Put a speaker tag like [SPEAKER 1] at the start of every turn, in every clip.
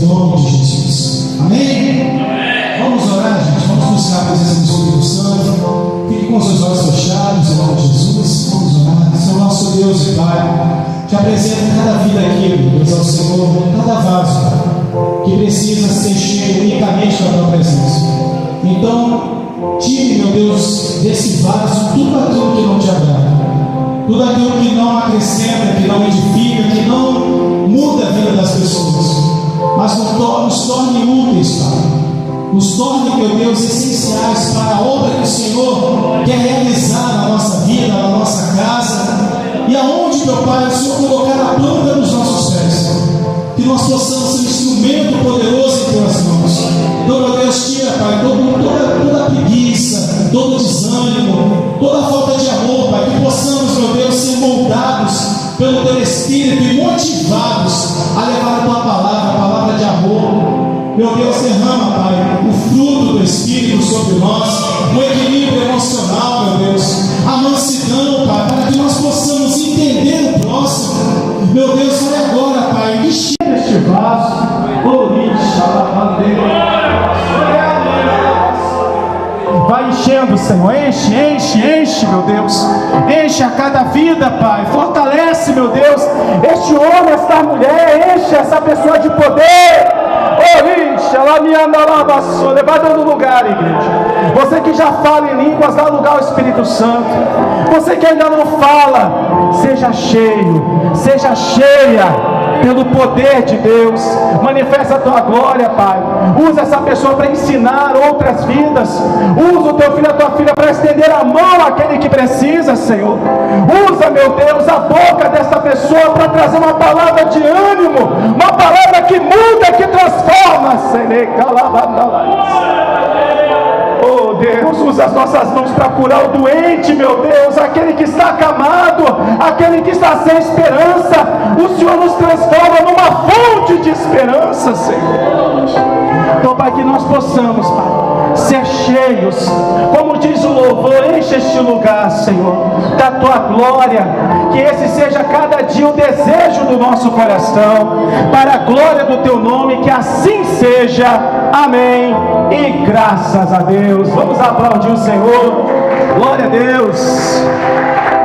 [SPEAKER 1] em nome de Jesus. Amém? Vamos orar, gente. Vamos buscar a presença do Espírito Santo. Fique com os seus olhos fechados, em nome de Jesus. Vamos orar. Senhor nosso Deus e Pai, te apresento cada vida aqui, meu Deus, ao Senhor, cada vaso, Pai, que precisa ser cheio unicamente da tua presença. Então, tire, meu Deus, desse vaso tudo aquilo que não te agrada, tudo aquilo que não acrescenta, que não edifica, que não muda a vida das pessoas, mas nos torne úteis, Pai. Nos torne, meu Deus, essenciais para a obra que o Senhor quer realizar na nossa vida, na nossa casa, e aonde, meu Pai, o Senhor colocar a planta nos nossos pés, que nós possamos ser um instrumento poderoso em tuas mãos. Então, meu Deus, tira, Pai, toda a preguiça, todo o desânimo, toda a falta de amor, Pai, que possamos, meu Deus, ser moldados pelo teu Espírito e motivados a levar a tua palavra, a palavra de amor. Meu Deus, derrama, Pai, o fruto do Espírito sobre nós, o equilíbrio emocional, meu Deus, a mansidão, Pai, para que nós possamos entender o próximo. Meu Deus, olha agora, Pai, enche este vaso, vai enchendo, Senhor, enche, meu Deus, enche a cada vida, Pai, fortalece, meu Deus, este homem, esta mulher, enche essa pessoa de poder. Vai dando lugar, igreja. Você que já fala em línguas, dá lugar ao Espírito Santo. Você que ainda não fala, seja cheio, seja cheia pelo poder de Deus. Manifesta a tua glória, Pai. Usa essa pessoa para ensinar outras vidas. Usa o teu filho e a tua filha para estender a mão àquele que precisa, Senhor. Usa, meu Deus, a boca dessa pessoa para trazer uma palavra de ânimo, uma palavra que muda, que transforma. Oh Deus, usa as nossas mãos para curar o doente, meu Deus, aquele que está acamado, aquele que está sem esperança. O Senhor nos transforma numa fonte de esperança, Senhor. Então, Pai, que nós possamos, Pai, ser cheios, como diz o louvor, enche este lugar, Senhor, da tua glória, que esse seja cada dia o desejo do nosso coração, para a glória do teu nome, que assim seja, amém, e graças a Deus. Vamos aplaudir o Senhor, glória a Deus,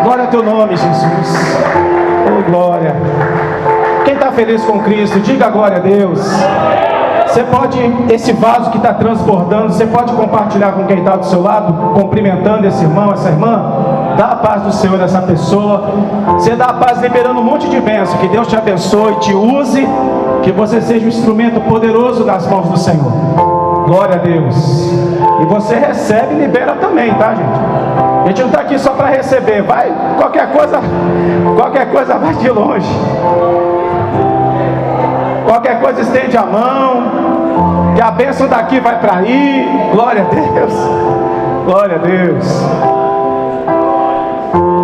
[SPEAKER 1] glória ao teu nome, Jesus, oh glória. Quem está feliz com Cristo, diga glória a Deus. Você pode, esse vaso que está transbordando, você pode compartilhar com quem está do seu lado, cumprimentando esse irmão, essa irmã. Dá a paz do Senhor a essa pessoa. Você dá a paz liberando um monte de bênção. Que Deus te abençoe, te use, que você seja um instrumento poderoso nas mãos do Senhor. Glória a Deus. E você recebe e libera também, tá, gente? A gente não está aqui só para receber. Vai, qualquer coisa vai de longe. Qualquer coisa estende a mão, que a bênção daqui vai para aí. Glória a Deus, glória a Deus,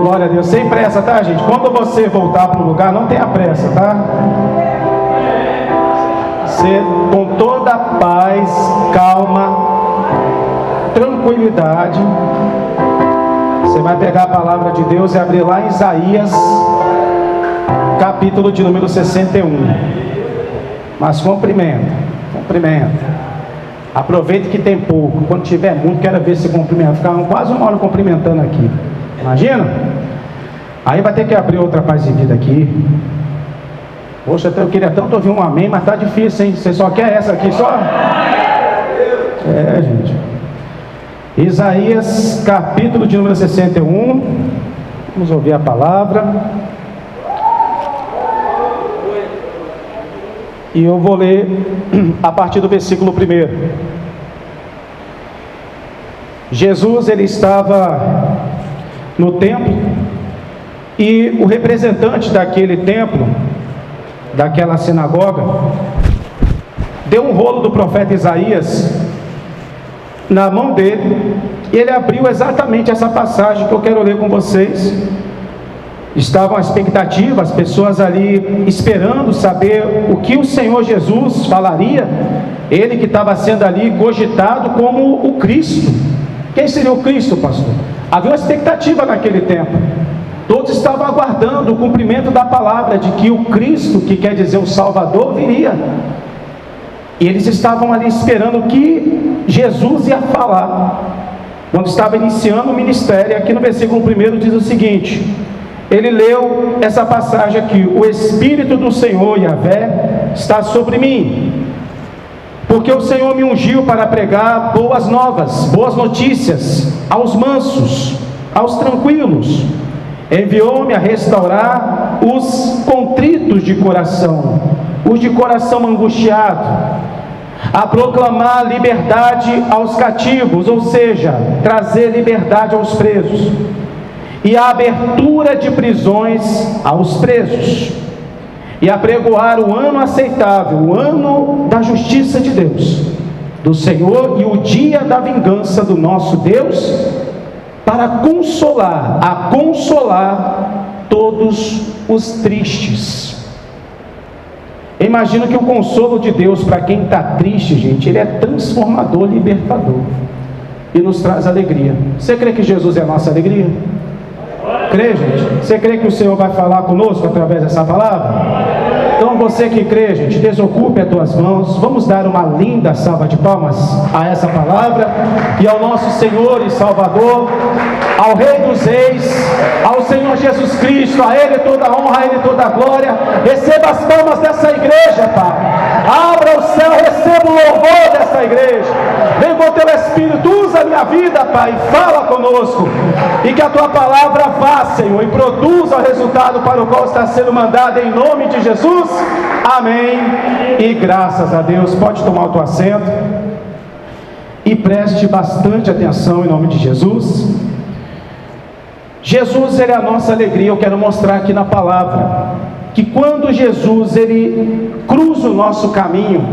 [SPEAKER 1] glória a Deus. Sem pressa, tá, gente? Quando você voltar para o lugar, não tenha pressa, tá? Você, com toda paz, calma, tranquilidade, você vai pegar a palavra de Deus e abrir lá em Isaías, capítulo de número 61. Mas cumprimenta. Aproveite que tem pouco. Quando tiver muito, quero ver se cumprimenta. Ficar quase uma hora cumprimentando aqui. Imagina? Aí vai ter que abrir outra paz de vida aqui. Poxa, eu queria tanto ouvir um amém, mas tá difícil, hein? Você só quer essa aqui, só? É, gente. Isaías, capítulo de número 61. Vamos ouvir a palavra. E eu vou ler a partir do versículo 1. Jesus, ele estava no templo, e o representante daquele templo, daquela sinagoga, deu um rolo do profeta Isaías na mão dele, e ele abriu exatamente essa passagem que eu quero ler com vocês. Estavam à expectativa, as pessoas ali esperando saber o que o Senhor Jesus falaria. Ele que estava sendo ali cogitado como o Cristo. Quem seria o Cristo, pastor? Havia uma expectativa naquele tempo. Todos estavam aguardando o cumprimento da palavra de que o Cristo, que quer dizer o Salvador, viria.
[SPEAKER 2] E eles estavam ali esperando o que Jesus ia falar, quando estava iniciando o ministério. Aqui no versículo 1 diz o seguinte: ele leu essa passagem aqui: o Espírito do Senhor, Yahvé, está sobre mim, porque o Senhor me ungiu para pregar boas novas, boas notícias aos mansos, aos tranquilos. Enviou-me a restaurar os contritos de coração, os de coração angustiado, a proclamar liberdade aos cativos, ou seja, trazer liberdade aos presos, e a abertura de prisões aos presos, e apregoar o ano aceitável, o ano da justiça de Deus, do Senhor, e o dia da vingança do nosso Deus, para consolar todos os tristes. Eu imagino que o consolo de Deus para quem está triste, gente, ele é transformador, libertador, e nos traz alegria. Você crê que Jesus é a nossa alegria? Crê, gente? Você crê que o Senhor vai falar conosco através dessa palavra? Então você que crê, gente, desocupe as tuas mãos. Vamos dar uma linda salva de palmas a essa palavra e ao nosso Senhor e Salvador, ao Rei dos Reis, ao Senhor Jesus Cristo. A Ele toda a honra, a Ele toda a glória. Receba as palmas dessa igreja, Pai. Abra o céu, receba o louvor dessa igreja. Vem com o teu Espírito, usa a minha vida, Pai, fala conosco, e que a tua palavra vá, Senhor, e produza o resultado para o qual está sendo mandado, em nome de Jesus. Amém e graças a Deus. Pode tomar o teu assento e preste bastante atenção em nome de Jesus. Jesus, ele é a nossa alegria. Eu quero mostrar aqui na palavra que quando Jesus ele cruza o nosso caminho,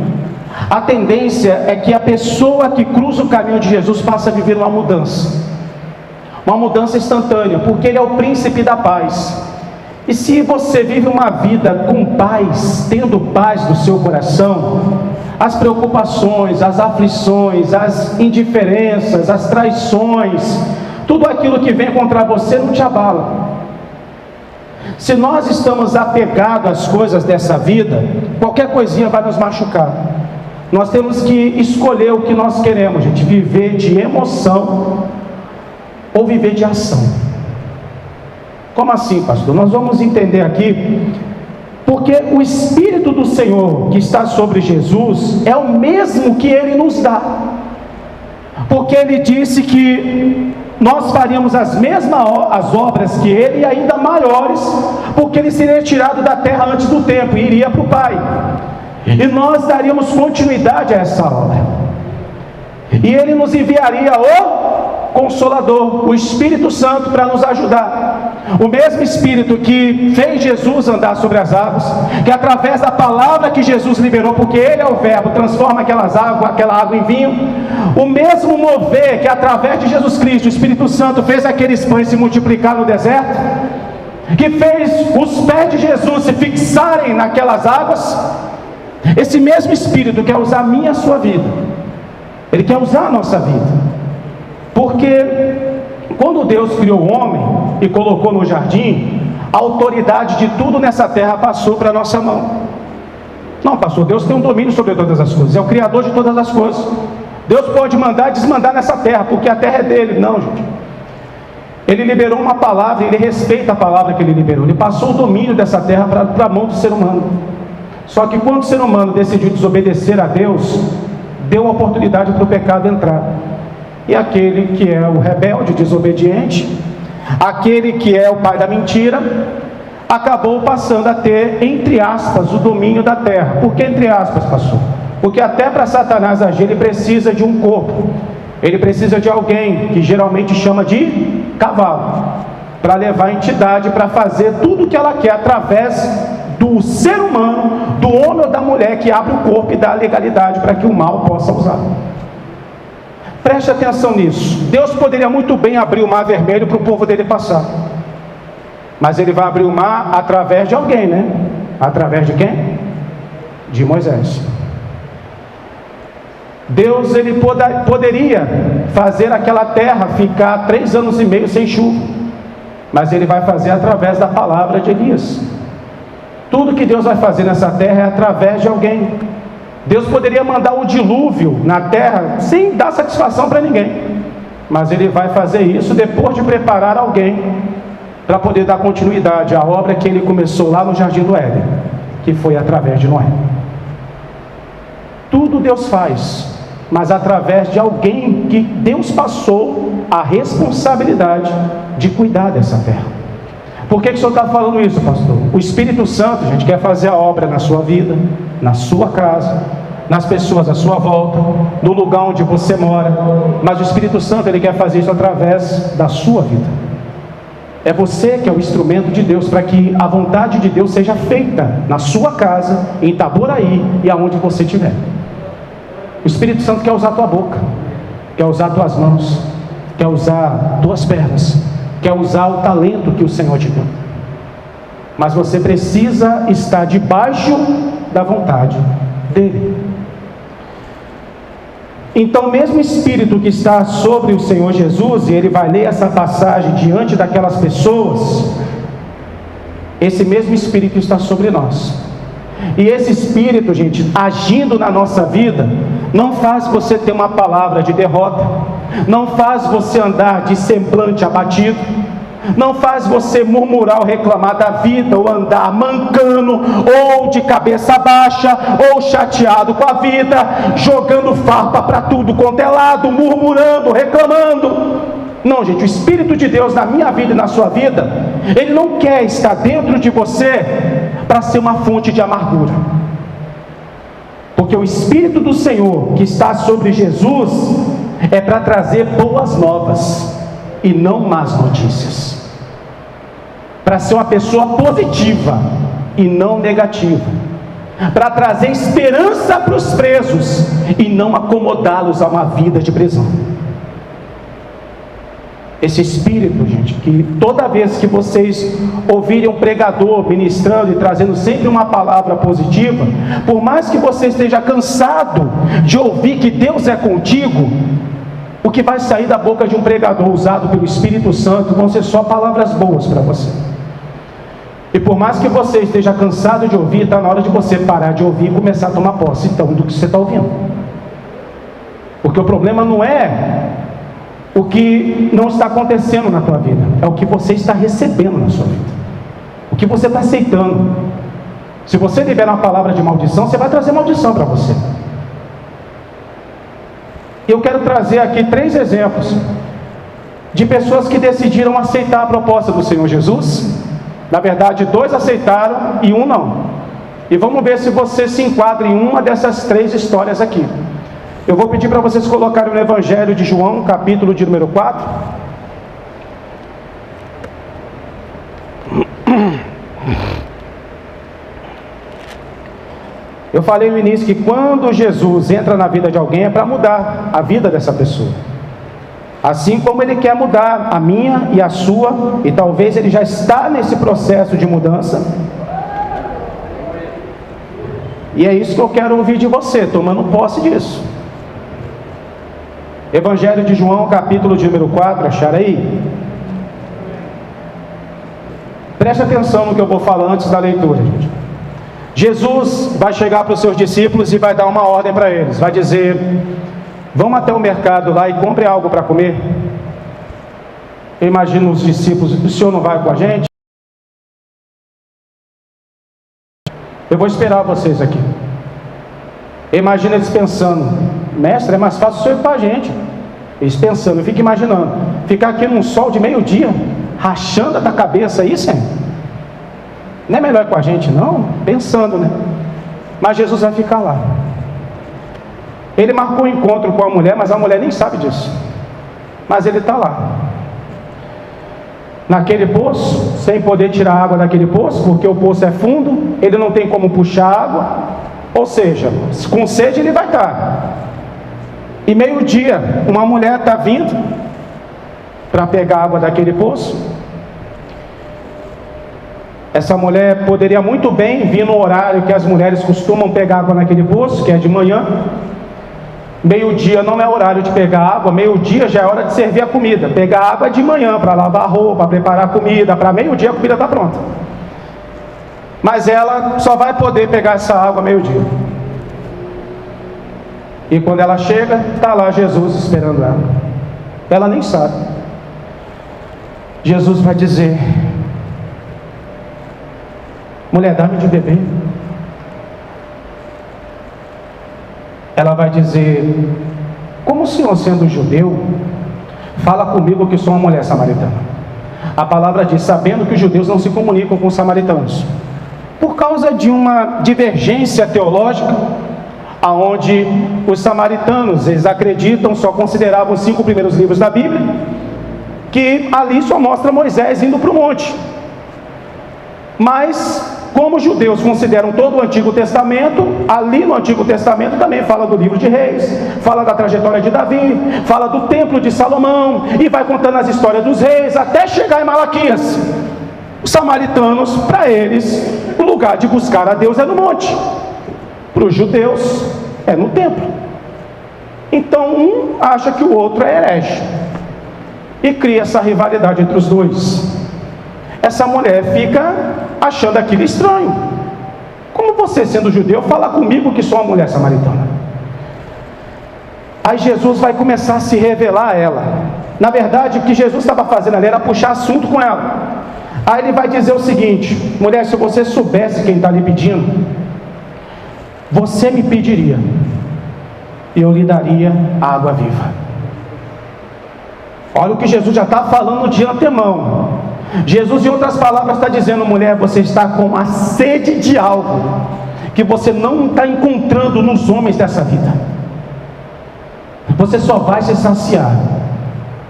[SPEAKER 2] a tendência é que a pessoa que cruza o caminho de Jesus passa a viver uma mudança instantânea, porque ele é o príncipe da paz. E se você vive uma vida com paz, tendo paz no seu coração, as preocupações, as aflições, as indiferenças, as traições, tudo aquilo que vem contra você não te abala. Se nós estamos apegados às coisas dessa vida, qualquer coisinha vai nos machucar. Nós temos que escolher o que nós queremos, gente: viver de emoção ou viver de ação. Como assim, pastor? Nós vamos entender aqui, porque o Espírito do Senhor que está sobre Jesus é o mesmo que Ele nos dá, porque Ele disse que nós faríamos as obras que Ele, e ainda maiores, porque Ele seria tirado da terra antes do tempo e iria para o Pai, e nós daríamos continuidade a essa obra, e Ele nos enviaria o Consolador, o Espírito Santo, para nos ajudar. O mesmo Espírito que fez Jesus andar sobre as águas, que através da palavra que Jesus liberou, porque Ele é o Verbo, transforma aquela água em vinho. O mesmo mover que através de Jesus Cristo, o Espírito Santo fez aqueles pães se multiplicar no deserto, que fez os pés de Jesus se fixarem naquelas águas. Esse mesmo Espírito quer usar a minha e a sua vida. Ele quer usar a nossa vida. Porque quando Deus criou o homem e colocou no jardim, a autoridade de tudo nessa terra passou para a nossa mão. Não, pastor, Deus tem um domínio sobre todas as coisas, é o Criador de todas as coisas. Deus pode mandar e desmandar nessa terra, porque a terra é dele. Não, gente. Ele liberou uma palavra, ele respeita a palavra que ele liberou. Ele passou o domínio dessa terra para a mão do ser humano. Só que quando o ser humano decidiu desobedecer a Deus, deu a oportunidade para o pecado entrar. E aquele que é o rebelde, desobediente, aquele que é o pai da mentira, acabou passando a ter, entre aspas, o domínio da terra. Por que entre aspas, pastor? Porque até para Satanás agir, ele precisa de um corpo. Ele precisa de alguém, que geralmente chama de cavalo, para levar a entidade, para fazer tudo o que ela quer, através do ser humano, do homem ou da mulher, que abre o corpo e dá a legalidade para que o mal possa usar. Preste atenção nisso. Deus poderia muito bem abrir o mar vermelho para o povo dele passar, mas ele vai abrir o mar através de alguém, né? Através de quem? De Moisés. Deus ele poderia fazer aquela terra ficar 3 anos e meio sem chuva, mas ele vai fazer através da palavra de Elias. Tudo que Deus vai fazer nessa terra é através de alguém. Deus poderia mandar o dilúvio na terra sem dar satisfação para ninguém, mas Ele vai fazer isso depois de preparar alguém para poder dar continuidade à obra que Ele começou lá no Jardim do Éden, que foi através de Noé. Tudo Deus faz, mas através de alguém que Deus passou a responsabilidade de cuidar dessa terra. Por que o senhor está falando isso, pastor? O Espírito Santo, gente, quer fazer a obra na sua vida, na sua casa, nas pessoas à sua volta, no lugar onde você mora, mas o Espírito Santo, ele quer fazer isso através da sua vida. É você que é o instrumento de Deus para que a vontade de Deus seja feita na sua casa, em Itaboraí e aonde você estiver. O Espírito Santo quer usar tua boca, quer usar tuas mãos, quer usar tuas pernas, quer usar o talento que o Senhor te deu. Mas você precisa estar debaixo da vontade dele. Então o mesmo Espírito que está sobre o Senhor Jesus, e ele vai ler essa passagem diante daquelas pessoas, esse mesmo Espírito está sobre nós. E esse Espírito, gente, agindo na nossa vida, não faz você ter uma palavra de derrota, não faz você andar de semblante abatido, não faz você murmurar ou reclamar da vida, ou andar mancando, ou de cabeça baixa, ou chateado com a vida, jogando farpa para tudo quanto é lado, murmurando, reclamando. Não, gente, o Espírito de Deus na minha vida e na sua vida, ele não quer estar dentro de você para ser uma fonte de amargura, porque o Espírito do Senhor que está sobre Jesus é para trazer boas novas e não más notícias, para ser uma pessoa positiva e não negativa, para trazer esperança para os presos e não acomodá-los a uma vida de prisão. Esse Espírito, gente, que toda vez que vocês ouvirem um pregador ministrando e trazendo sempre uma palavra positiva, por mais que você esteja cansado de ouvir que Deus é contigo, o que vai sair da boca de um pregador usado pelo Espírito Santo vão ser só palavras boas para você. E por mais que você esteja cansado de ouvir, está na hora de você parar de ouvir e começar a tomar posse então do que você está ouvindo. Porque o problema não é o que não está acontecendo na tua vida, é o que você está recebendo na sua vida, o que você está aceitando. Se você liberar uma palavra de maldição, você vai trazer maldição para você. Eu quero trazer aqui 3 exemplos de pessoas que decidiram aceitar a proposta do Senhor Jesus. Na verdade, 2 aceitaram e 1 não. E vamos ver se você se enquadra em uma dessas 3 histórias aqui. Eu vou pedir para vocês colocarem no Evangelho de João, capítulo de número 4. Eu falei no início que quando Jesus entra na vida de alguém é para mudar a vida dessa pessoa, assim como Ele quer mudar a minha e a sua, e talvez Ele já está nesse processo de mudança. E é isso que eu quero ouvir de você, tomando posse disso. Evangelho de João, capítulo de número 4, acharam aí? Preste atenção no que eu vou falar antes da leitura, gente. Jesus vai chegar para os seus discípulos e vai dar uma ordem para eles. Vai dizer: vamos até o mercado lá e compre algo para comer. Eu imagino os discípulos: o senhor não vai com a gente? Eu vou esperar vocês aqui. Imagina eles pensando: mestre, é mais fácil o senhor ir com a gente. Eles pensando, eu fico imaginando, ficar aqui num sol de meio-dia, rachando da cabeça aí, Senhor. Não é melhor ir com a gente, não? Pensando, né? Mas Jesus vai ficar lá. Ele marcou um encontro com a mulher, mas a mulher nem sabe disso. Mas ele está lá, naquele poço, sem poder tirar água daquele poço, porque o poço é fundo, ele não tem como puxar água. Ou seja, com sede ele vai estar. E meio-dia, uma mulher está vindo para pegar água daquele poço. Essa mulher poderia muito bem vir no horário que as mulheres costumam pegar água naquele poço, que é de manhã. Meio-dia não é horário de pegar água, meio-dia já é hora de servir a comida. Pegar água de manhã para lavar a roupa, preparar a comida, para meio-dia a comida está pronta. Mas ela só vai poder pegar essa água meio-dia. E quando ela chega, está lá Jesus esperando ela. Ela nem sabe. Jesus vai dizer: mulher, dá-me de beber. Ela vai dizer: como o senhor, sendo judeu, fala comigo que sou uma mulher samaritana? A palavra diz: sabendo que os judeus não se comunicam com os samaritanos, por causa de uma divergência teológica, aonde os samaritanos, eles acreditam, só consideravam os 5 primeiros livros da Bíblia, que ali só mostra Moisés indo para o monte. Mas como os judeus consideram todo o Antigo Testamento, ali no Antigo Testamento também fala do livro de Reis, fala da trajetória de Davi, fala do templo de Salomão, e vai contando as histórias dos reis, até chegar em Malaquias. Os samaritanos, para eles, o lugar de buscar a Deus é no monte, para os judeus é no templo. Então um acha que o outro é herege, e cria essa rivalidade entre os dois. Essa mulher fica achando aquilo estranho. Como você, sendo judeu, fala comigo que sou uma mulher samaritana? Aí Jesus vai começar a se revelar a ela. Na verdade, o que Jesus estava fazendo ali era puxar assunto com ela. Aí ele vai dizer o seguinte: mulher, se você soubesse quem está lhe pedindo, você me pediria, e eu lhe daria a água viva. Olha o que Jesus já está falando de antemão. Jesus, em outras palavras, está dizendo: mulher, você está com a sede de algo que você não está encontrando nos homens dessa vida. Você só vai se saciar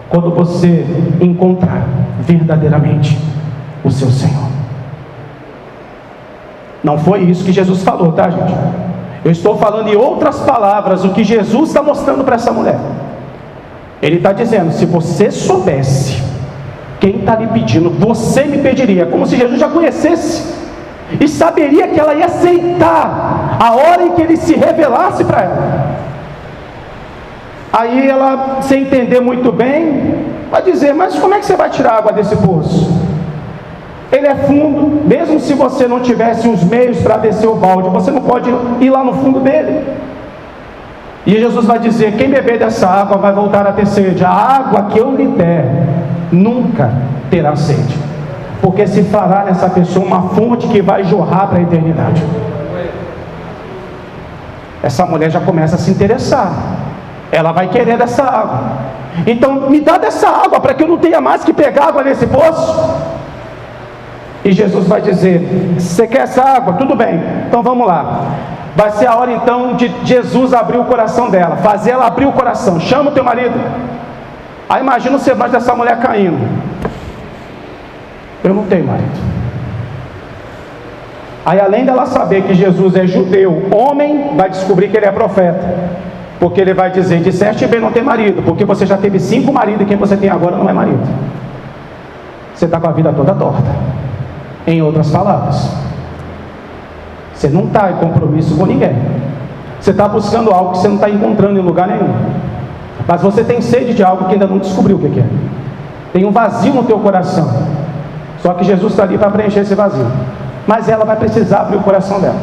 [SPEAKER 2] quando você encontrar verdadeiramente o seu Senhor. Não foi isso que Jesus falou, tá, gente? Eu estou falando em outras palavras o que Jesus está mostrando para essa mulher. Ele está dizendo: se você soubesse quem está lhe pedindo, você me pediria. Como se Jesus já conhecesse e saberia que ela ia aceitar a hora em que ele se revelasse para ela. Aí ela, sem entender muito bem, vai dizer: mas como é que você vai tirar água desse poço? Ele é fundo. Mesmo se você não tivesse os meios para descer o balde, você não pode ir lá no fundo dele. E Jesus vai dizer: quem beber dessa água vai voltar a ter sede. A água que eu lhe der nunca terá sede, porque se fará nessa pessoa uma fonte que vai jorrar para a eternidade. Essa mulher já começa a se interessar. Ela vai querer dessa água. Então me dá dessa água, para que eu não tenha mais que pegar água nesse poço. E Jesus vai dizer: você quer essa água? Tudo bem, então vamos lá. Vai ser a hora então de Jesus abrir o coração dela, fazer ela abrir o coração. Chama o teu marido. Aí imagina o semblante dessa mulher caindo: eu não tenho marido. Aí, além dela saber que Jesus é judeu, homem, vai descobrir que ele é profeta, porque ele vai dizer: disseste bem, não tem marido, porque você já teve 5 maridos e quem você tem agora não é marido. Você está com a vida toda torta. Em outras palavras, você não está em compromisso com ninguém. Você está buscando algo que você não está encontrando em lugar nenhum. Mas você tem sede de algo que ainda não descobriu o que é. Tem um vazio no teu coração. Só que Jesus está ali para preencher esse vazio. Mas ela vai precisar abrir o coração dela.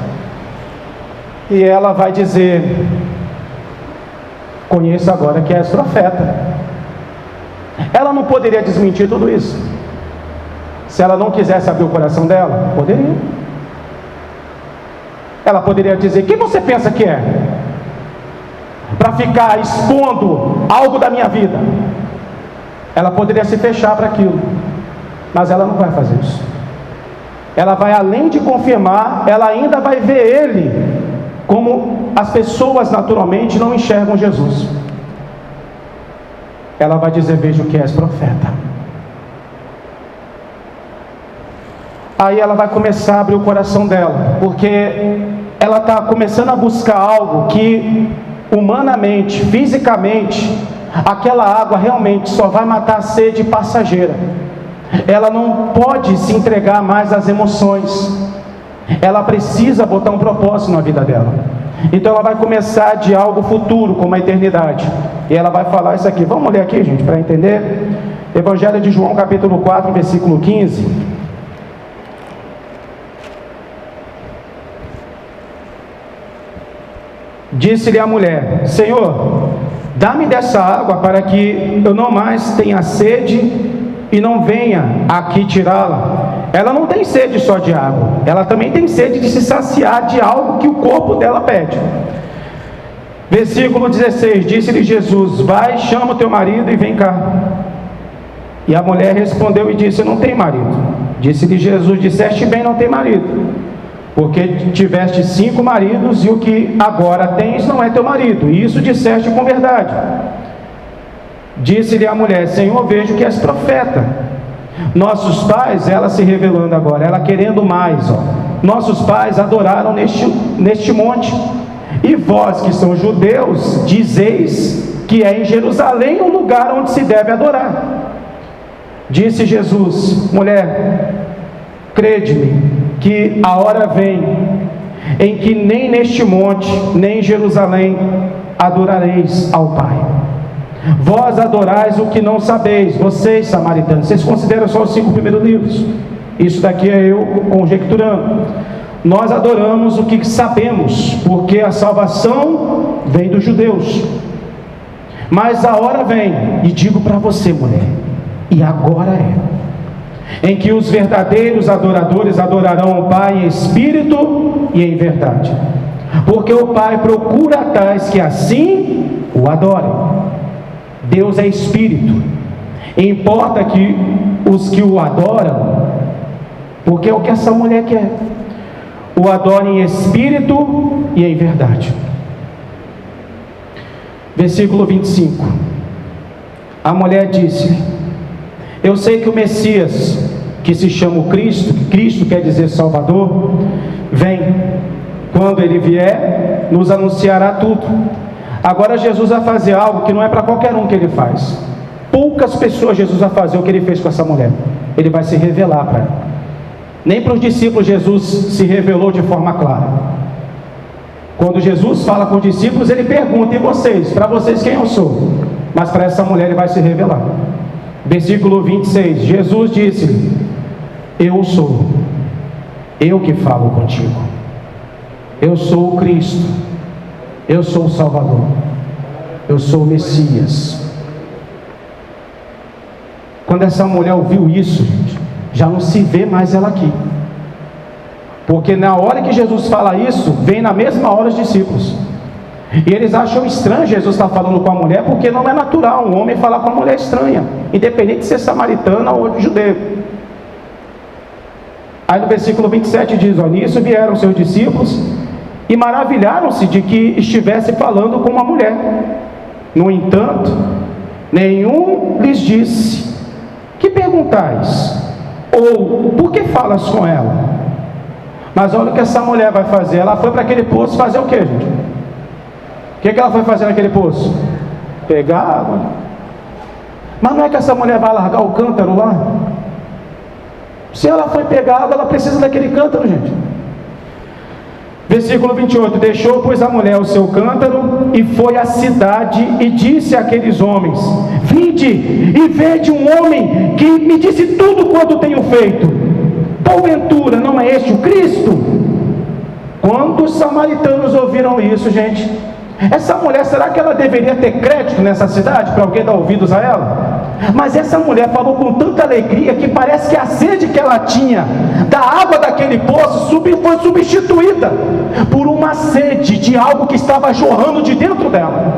[SPEAKER 2] E ela vai dizer: conheço agora que és profeta. Ela não poderia desmentir tudo isso. Se ela não quisesse abrir o coração dela, poderia. Ela poderia dizer: quem você pensa que é? Para ficar expondo algo da minha vida. Ela poderia se fechar para aquilo, mas ela não vai fazer isso. Ela vai, além de confirmar, ela ainda vai ver ele como as pessoas naturalmente não enxergam Jesus. Ela vai dizer: vejo que és profeta. Aí ela vai começar a abrir o coração dela, porque ela está começando a buscar algo que humanamente, fisicamente, aquela água realmente só vai matar a sede passageira. Ela não pode se entregar mais às emoções. Ela precisa botar um propósito na vida dela. Então ela vai começar de algo futuro, como a eternidade. E ela vai falar isso aqui. Vamos ler aqui, gente, para entender. Evangelho de João, capítulo 4, versículo 15. Disse-lhe a mulher: Senhor, dá-me dessa água para que eu não mais tenha sede e não venha aqui tirá-la. Ela não tem sede só de água, ela também tem sede de se saciar de algo que o corpo dela pede. Versículo 16, disse-lhe Jesus: vai, chama o teu marido e vem cá. E a mulher respondeu e disse: eu não tenho marido. Disse-lhe Jesus: disseste bem, não tem marido, porque tiveste 5 maridos e o que agora tens não é teu marido, e isso disseste com verdade. Disse-lhe a mulher: Senhor, vejo que és profeta. Nossos pais, ela se revelando agora, ela querendo mais, nossos pais adoraram neste monte, e vós que são judeus, dizeis que é em Jerusalém o lugar onde se deve adorar. Disse Jesus: mulher, crede-me, que a hora vem em que nem neste monte, nem em Jerusalém adorareis ao Pai. Vós adorais o que não sabeis, vocês samaritanos. Vocês consideram só os 5 primeiros livros? Isso daqui é eu conjecturando. Nós adoramos o que sabemos, porque a salvação vem dos judeus. Mas a hora vem, e digo para você, mulher, e agora em que os verdadeiros adoradores adorarão o Pai em espírito e em verdade, porque o Pai procura tais que assim o adorem. Deus é espírito, importa que os que o adoram, porque é o que essa mulher quer, o adorem em espírito e em verdade. Versículo 25, a mulher disse: eu sei que o Messias, que se chama o Cristo, que Cristo quer dizer Salvador, vem. Quando ele vier, nos anunciará tudo. Agora Jesus vai fazer algo que não é para qualquer um que ele faz. Poucas pessoas Jesus vai fazer o que ele fez com essa mulher. Ele vai se revelar para ela. Nem para os discípulos Jesus se revelou de forma clara. Quando Jesus fala com os discípulos, ele pergunta: e vocês? Para vocês quem eu sou? Mas para essa mulher ele vai se revelar. Versículo 26, Jesus disse-lhe: eu sou, eu que falo contigo. Eu sou o Cristo, eu sou o Salvador, eu sou o Messias. Quando essa mulher ouviu isso, gente, já não se vê mais ela aqui, porque na hora que Jesus fala isso, vem na mesma hora os discípulos, e eles acham estranho Jesus estar falando com a mulher, porque não é natural um homem falar com uma mulher estranha, independente de ser samaritana ou judeu. Aí no versículo 27 diz: nisso vieram seus discípulos e maravilharam-se de que estivesse falando com uma mulher. No entanto, nenhum lhes disse: que perguntais? Ou por que falas com ela? Mas olha o que essa mulher vai fazer. Ela foi para aquele poço fazer o que, gente? O que ela foi fazer naquele poço? Pegar água. Mas não é que essa mulher vai largar o cântaro lá? Se ela foi pegar água, ela precisa daquele cântaro, gente. Versículo 28, deixou pois a mulher o seu cântaro e foi à cidade e disse àqueles homens: vinde e vede um homem que me disse tudo quanto tenho feito. Porventura não é este o Cristo? Quando os samaritanos ouviram isso, gente, essa mulher, será que ela deveria ter crédito nessa cidade para alguém dar ouvidos a ela? Mas essa mulher falou com tanta alegria que parece que a sede que ela tinha da água daquele poço foi substituída por uma sede de algo que estava jorrando de dentro dela,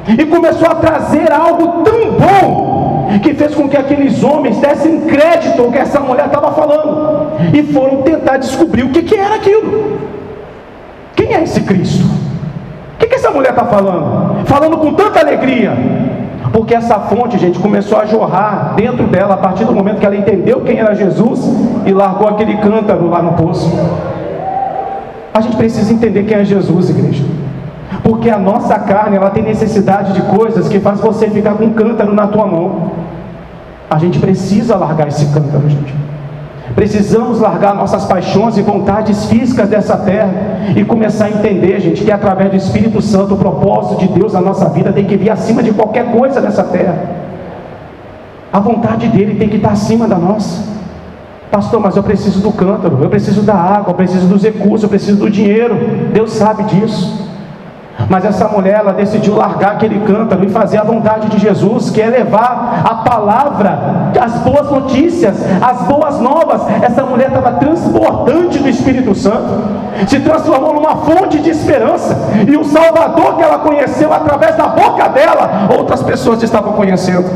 [SPEAKER 2] e começou a trazer algo tão bom que fez com que aqueles homens dessem crédito ao que essa mulher estava falando e foram tentar descobrir o que era aquilo. Quem é esse Cristo? O que essa mulher está falando? Falando com tanta alegria, porque essa fonte, gente, começou a jorrar dentro dela a partir do momento que ela entendeu quem era Jesus e largou aquele cântaro lá no poço. A gente precisa entender quem é Jesus, igreja, porque a nossa carne, ela tem necessidade de coisas que faz você ficar com um cântaro na tua mão. A gente precisa largar esse cântaro, gente. Precisamos largar nossas paixões e vontades físicas dessa terra e começar a entender, gente, que através do Espírito Santo o propósito de Deus na nossa vida tem que vir acima de qualquer coisa nessa terra. A vontade dele tem que estar acima da nossa. Pastor, mas eu preciso do cântaro, eu preciso da água, eu preciso dos recursos, eu preciso do dinheiro. Deus sabe disso. Mas essa mulher, ela decidiu largar aquele cântaro e fazer a vontade de Jesus, que é levar a palavra, as boas notícias, as boas novas. Essa mulher estava transbordante do Espírito Santo, se transformou numa fonte de esperança, e o Salvador que ela conheceu através da boca dela, outras pessoas estavam conhecendo.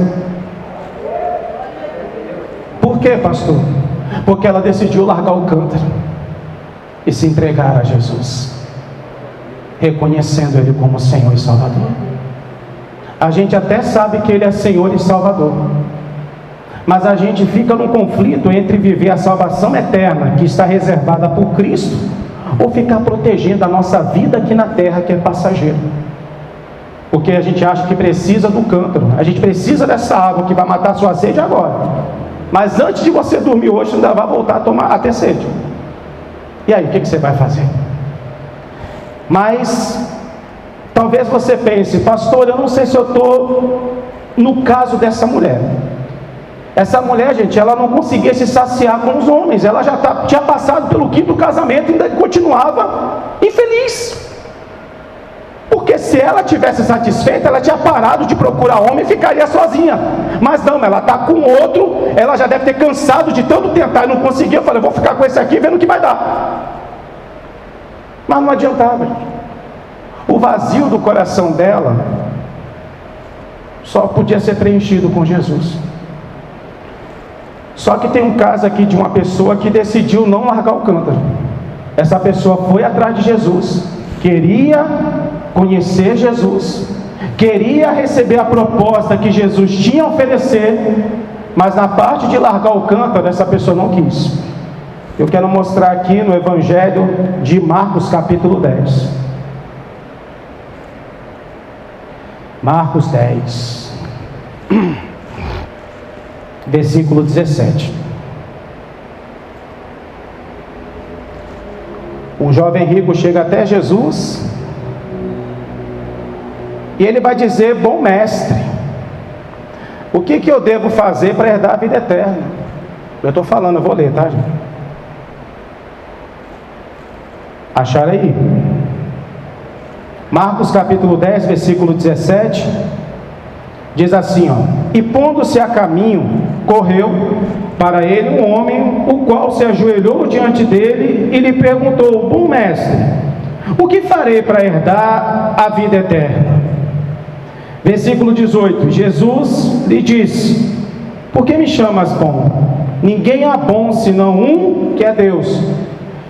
[SPEAKER 2] Por quê, pastor? Porque ela decidiu largar o cântaro e se entregar a Jesus, reconhecendo Ele como Senhor e Salvador. A gente até sabe que Ele é Senhor e Salvador, mas a gente fica num conflito entre viver a salvação eterna que está reservada por Cristo, ou ficar protegendo a nossa vida aqui na terra, que é passageira. Porque a gente acha que precisa do cântaro, a gente precisa dessa água que vai matar a sua sede agora, mas antes de você dormir hoje, ainda vai voltar a ter sede. E aí, o que você vai fazer? Mas talvez você pense: pastor, eu não sei se eu estou no caso dessa mulher. Essa mulher, gente, ela não conseguia se saciar com os homens. Ela já tinha passado pelo 5º casamento e ainda continuava infeliz. Porque se ela tivesse satisfeita, ela tinha parado de procurar homem e ficaria sozinha. Mas não, ela está com outro. Ela já deve ter cansado de tanto tentar e não conseguia. Eu falei: eu vou ficar com esse aqui vendo o que vai dar. Mas não adiantava. O vazio do coração dela só podia ser preenchido com Jesus. Só que tem um caso aqui de uma pessoa que decidiu não largar o cântaro. Essa pessoa foi atrás de Jesus, queria conhecer Jesus, queria receber a proposta que Jesus tinha a oferecer, mas na parte de largar o cântaro, essa pessoa não quis. Eu quero mostrar aqui no Evangelho de Marcos, capítulo 10. Marcos 10, versículo 17. Um jovem rico chega até Jesus e ele vai dizer: bom mestre, o que eu devo fazer para herdar a vida eterna? Eu estou falando, eu vou ler, tá, gente? Acharam aí? Marcos capítulo 10, versículo 17, diz assim, ó: e pondo-se a caminho, correu para ele um homem, o qual se ajoelhou diante dele e lhe perguntou: bom mestre, o que farei para herdar a vida eterna? Versículo 18, Jesus lhe disse: por que me chamas bom? Ninguém há bom senão um, que é Deus.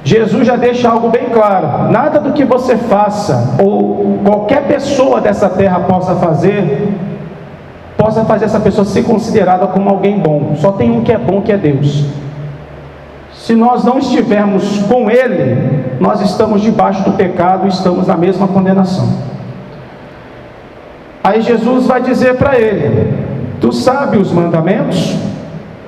[SPEAKER 2] Jesus já deixa algo bem claro: nada do que você faça, ou qualquer pessoa dessa terra possa fazer essa pessoa ser considerada como alguém bom. Só tem um que é bom, que é Deus. Se nós não estivermos com Ele, nós estamos debaixo do pecado, estamos na mesma condenação. Aí Jesus vai dizer para ele: tu sabe os mandamentos?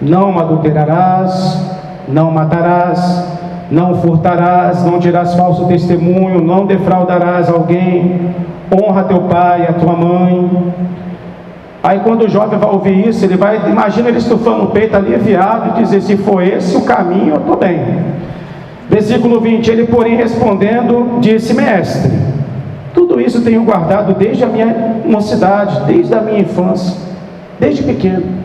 [SPEAKER 2] Não adulterarás, não matarás, não furtarás, não dirás falso testemunho, não defraudarás alguém, honra teu pai e a tua mãe. Aí quando o jovem vai ouvir isso, ele vai, imagina ele estufando o peito, aliviado, e dizer: se for esse o caminho, eu estou bem. Versículo 20, ele porém respondendo, disse: mestre, tudo isso tenho guardado desde a minha mocidade, desde a minha infância, desde pequeno.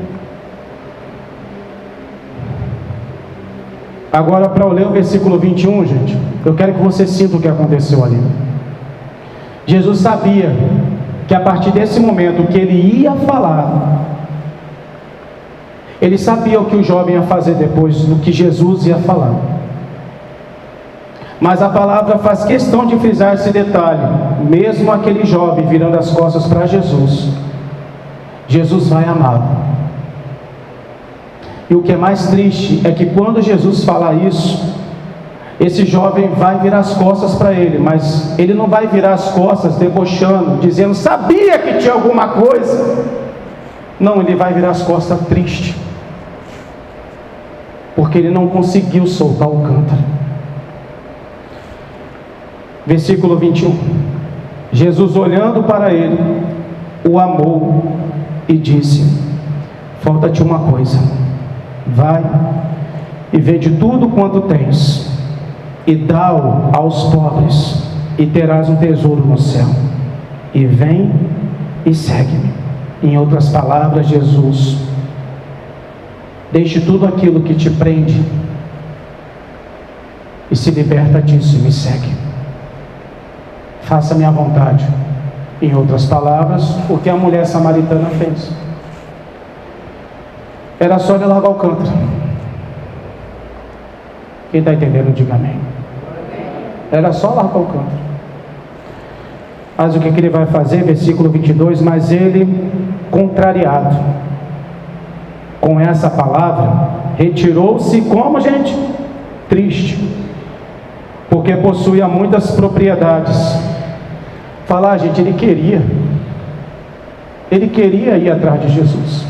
[SPEAKER 2] Agora, para eu ler o versículo 21, gente, eu quero que você sinta o que aconteceu ali. Jesus sabia que a partir desse momento que ele ia falar, ele sabia o que o jovem ia fazer depois do que Jesus ia falar. Mas a palavra faz questão de frisar esse detalhe: mesmo aquele jovem virando as costas para Jesus, Jesus vai amá-lo. E o que é mais triste é que quando Jesus fala isso, esse jovem vai virar as costas para ele, mas ele não vai virar as costas debochando, dizendo: sabia que tinha alguma coisa. Não, ele vai virar as costas triste, porque ele não conseguiu soltar o cântaro. Versículo 21. Jesus, olhando para ele, o amou e disse: falta-te uma coisa, vai e vende tudo quanto tens e dá-o aos pobres, e terás um tesouro no céu. e vem e segue-me. Em outras palavras, Jesus, deixe tudo aquilo que te prende e se liberta disso e me segue. Faça minha vontade. Em outras palavras, o que a mulher samaritana fez. Era só ele largar o cântaro. Quem está entendendo, diga amém. Era só largar o cântaro. Mas o que ele vai fazer? Versículo 22, mas ele, contrariado com essa palavra, retirou-se como, gente? Triste, porque possuía muitas propriedades. Falar, gente, ele queria ir atrás de Jesus,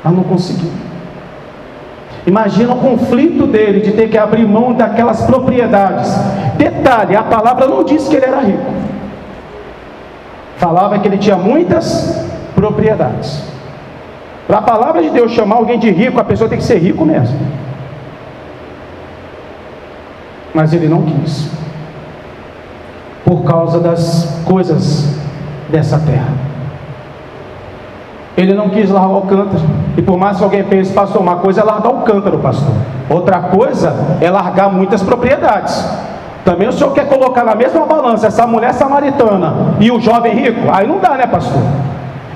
[SPEAKER 2] mas não conseguiu. Imagina o conflito dele de ter que abrir mão daquelas propriedades. Detalhe, a palavra não diz que ele era rico, falava que ele tinha muitas propriedades. Para a palavra de Deus chamar alguém de rico, a pessoa tem que ser rico mesmo. Mas ele não quis, por causa das coisas dessa terra. Ele não quis largar o cântaro. E por mais que alguém pense, pastor, uma coisa é largar o cântaro, pastor, outra coisa é largar muitas propriedades. Também o senhor quer colocar na mesma balança essa mulher samaritana e o jovem rico? Aí não dá, né, pastor?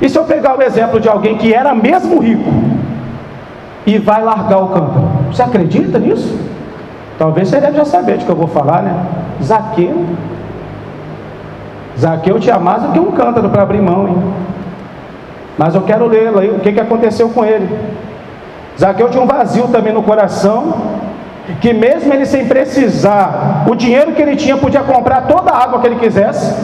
[SPEAKER 2] E se eu pegar o exemplo de alguém que era mesmo rico e vai largar o cântaro? Você acredita nisso? Talvez você deve já saber de que eu vou falar, né? Zaqueu tinha mais do que um cântaro para abrir mão, hein? Mas eu quero lê-lo aí, o que aconteceu com ele. Zaqueu tinha um vazio também no coração, que mesmo ele sem precisar, o dinheiro que ele tinha podia comprar toda a água que ele quisesse.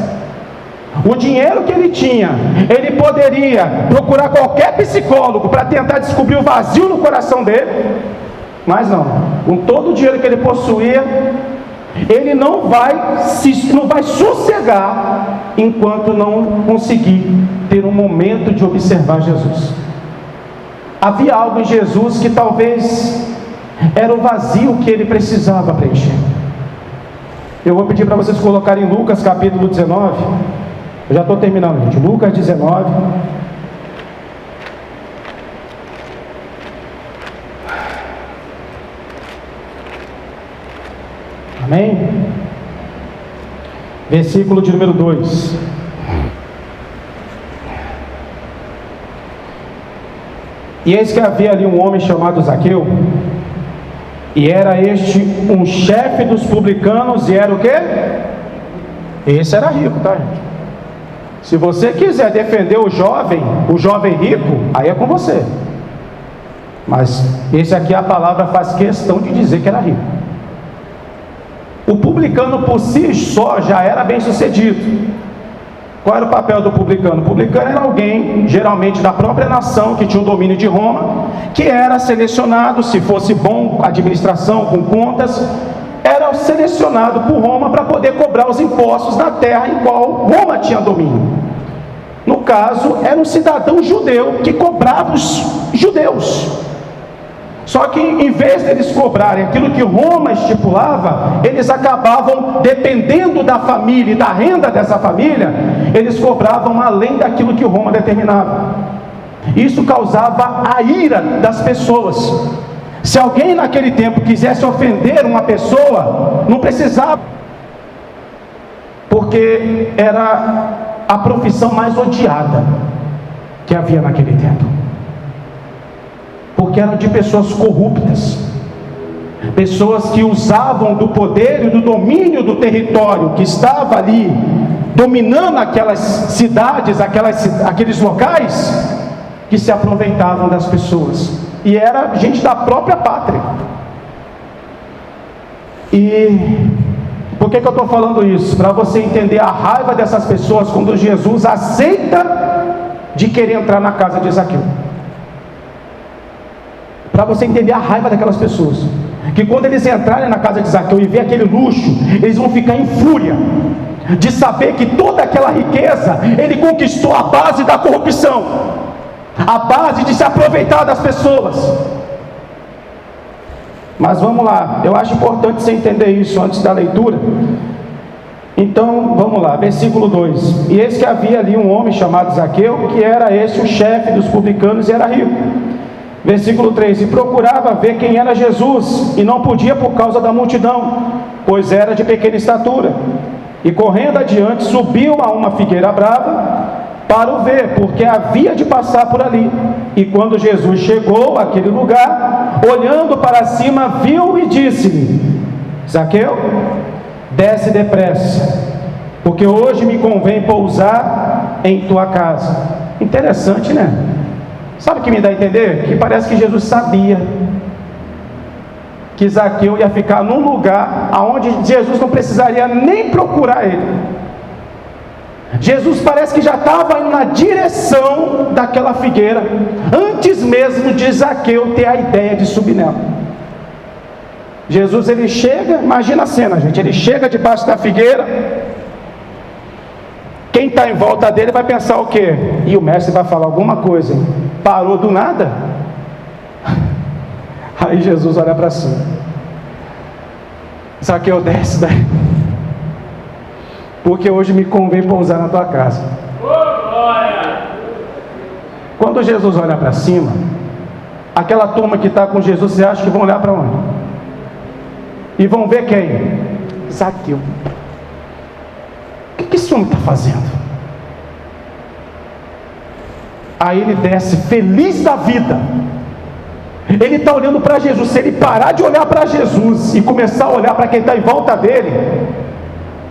[SPEAKER 2] O dinheiro que ele tinha, ele poderia procurar qualquer psicólogo para tentar descobrir o vazio no coração dele. Mas não, com todo o dinheiro que ele possuía, ele não vai sossegar enquanto não conseguir ter um momento de observar Jesus. Havia algo em Jesus que talvez era o vazio que ele precisava preencher. Eu vou pedir para vocês colocarem Lucas capítulo 19. Eu já estou terminando, gente. Lucas 19. Amém? Versículo de número 2. E eis que havia ali um homem chamado Zaqueu, e era este um chefe dos publicanos, e era o quê? Esse era rico, tá, gente? Se você quiser defender o jovem rico, aí é com você. Mas esse aqui, a palavra faz questão de dizer que era rico. O publicano por si só já era bem sucedido. Qual era o papel do publicano? O publicano era alguém, geralmente da própria nação, que tinha o domínio de Roma, que era selecionado, se fosse bom administração com contas, era selecionado por Roma para poder cobrar os impostos na terra em qual Roma tinha domínio. No caso, era um cidadão judeu que cobrava os judeus. Só que em vez deles cobrarem aquilo que Roma estipulava, eles acabavam, dependendo da família e da renda dessa família, eles cobravam além daquilo que Roma determinava. Isso causava a ira das pessoas. Se alguém naquele tempo quisesse ofender uma pessoa, não precisava, porque era a profissão mais odiada que havia naquele tempo. Porque eram de pessoas corruptas, pessoas que usavam do poder e do domínio do território que estava ali, dominando aquelas cidades, aqueles locais, que se aproveitavam das pessoas, e era gente da própria pátria. E por que eu estou falando isso? Para você entender a raiva dessas pessoas quando Jesus aceita de querer entrar na casa de Zaqueu. Para você entender a raiva daquelas pessoas, que quando eles entrarem na casa de Zaqueu e ver aquele luxo, eles vão ficar em fúria, de saber que toda aquela riqueza, ele conquistou a base da corrupção, a base de se aproveitar das pessoas. Mas vamos lá, eu acho importante você entender isso antes da leitura. Então, vamos lá, versículo 2. E eis que havia ali um homem chamado Zaqueu, que era esse o chefe dos publicanos e era rico. Versículo 3. E procurava ver quem era Jesus, e não podia por causa da multidão, pois era de pequena estatura. E correndo adiante, subiu a uma figueira brava para o ver, porque havia de passar por ali. E quando Jesus chegou àquele lugar, olhando para cima, viu e disse-lhe: Zaqueu, desce depressa, porque hoje me convém pousar em tua casa. Interessante, né? Sabe o que me dá a entender? Que parece que Jesus sabia que Zaqueu ia ficar num lugar aonde Jesus não precisaria nem procurar ele. Jesus parece que já estava indo na direção daquela figueira, antes mesmo de Zaqueu ter a ideia de subir nela. Jesus, ele chega, imagina a cena, gente, ele chega debaixo da figueira, quem está em volta dele vai pensar o quê? E o mestre vai falar alguma coisa, hein? Parou do nada? Aí Jesus olha para cima: Zaqueu, desce daí, porque hoje me convém pousar na tua casa. Quando Jesus olha para cima, aquela turma que está com Jesus, você acha que vão olhar para onde? E vão ver quem? Zaqueu. O que esse homem está fazendo? Aí ele desce feliz da vida. Ele está olhando para Jesus. Se ele parar de olhar para Jesus e começar a olhar para quem está em volta dele,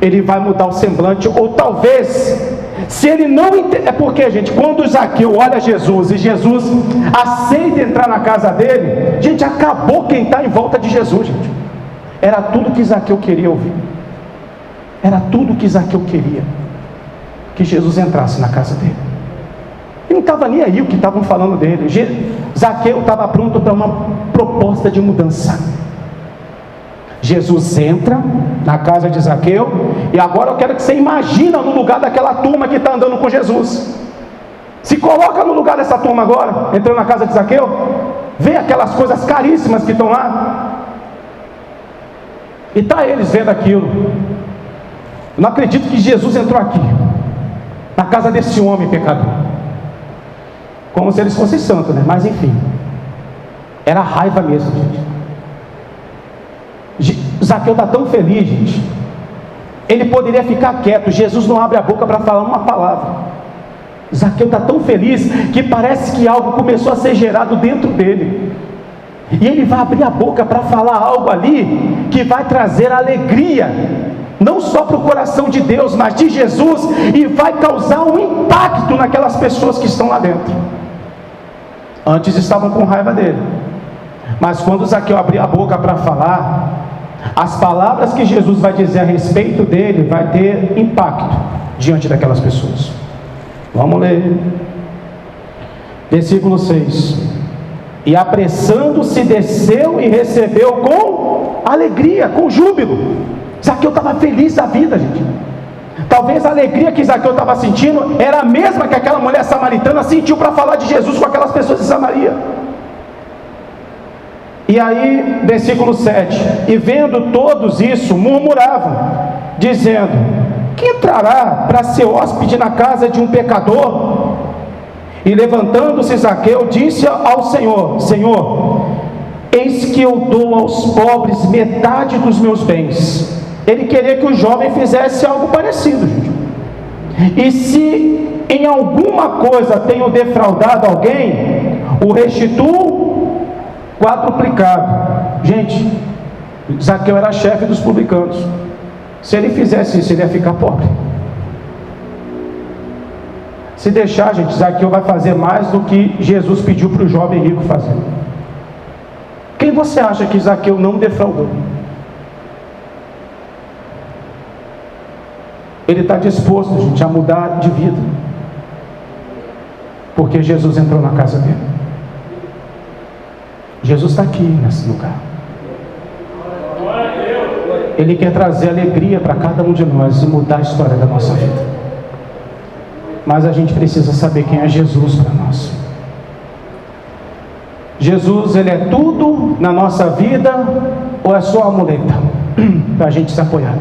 [SPEAKER 2] ele vai mudar o semblante. Ou talvez, se ele não entender, é porque, gente, quando Zaqueu olha Jesus e Jesus aceita entrar na casa dele, gente, acabou quem está em volta de Jesus, gente. Era tudo que Zaqueu queria ouvir. Era tudo que Zaqueu queria, que Jesus entrasse na casa dele. E não estava nem aí o que estavam falando dele. Zaqueu estava pronto para uma proposta de mudança. Jesus entra na casa de Zaqueu, e agora eu quero que você imagine no lugar daquela turma que está andando com Jesus. Se coloca no lugar dessa turma agora, entrando na casa de Zaqueu, vê aquelas coisas caríssimas que estão lá, e está eles vendo aquilo. Eu não acredito que Jesus entrou aqui, na casa desse homem pecador, como se eles fossem santos, né? Mas enfim, era raiva mesmo, gente. Zaqueu está tão feliz, gente, ele poderia ficar quieto. Jesus não abre a boca para falar uma palavra. Zaqueu está tão feliz que parece que algo começou a ser gerado dentro dele, e ele vai abrir a boca para falar algo ali que vai trazer alegria, não só para o coração de Deus, mas de Jesus, e vai causar um impacto naquelas pessoas que estão lá dentro. Antes estavam com raiva dele, mas quando Zaqueu abrir a boca para falar, as palavras que Jesus vai dizer a respeito dele vai ter impacto diante daquelas pessoas. Vamos ler versículo 6. E apressando-se desceu e recebeu com alegria, com júbilo. Zaqueu estava feliz da vida, gente. Talvez a alegria que Zaqueu estava sentindo era a mesma que aquela mulher samaritana sentiu para falar de Jesus com aquelas pessoas de Samaria. E aí, versículo 7: e vendo todos isso, murmuravam, dizendo: que entrará para ser hóspede na casa de um pecador? E levantando-se Zaqueu, disse ao Senhor: Senhor, eis que eu dou aos pobres metade dos meus bens. Ele queria que o jovem fizesse algo parecido, gente. E se em alguma coisa tenho defraudado alguém, o restituo quadruplicado. Gente, Zaqueu era chefe dos publicanos. Se ele fizesse isso, ele ia ficar pobre. Se deixar, gente, Zaqueu vai fazer mais do que Jesus pediu para o jovem rico fazer. Quem você acha que Zaqueu não defraudou? Ele está disposto, gente, a mudar de vida, porque Jesus entrou na casa dele. Jesus está aqui nesse lugar. Ele quer trazer alegria para cada um de nós e mudar a história da nossa vida. Mas a gente precisa saber quem é Jesus para nós. Jesus, ele é tudo na nossa vida, ou é só a muleta para a gente se apoiar?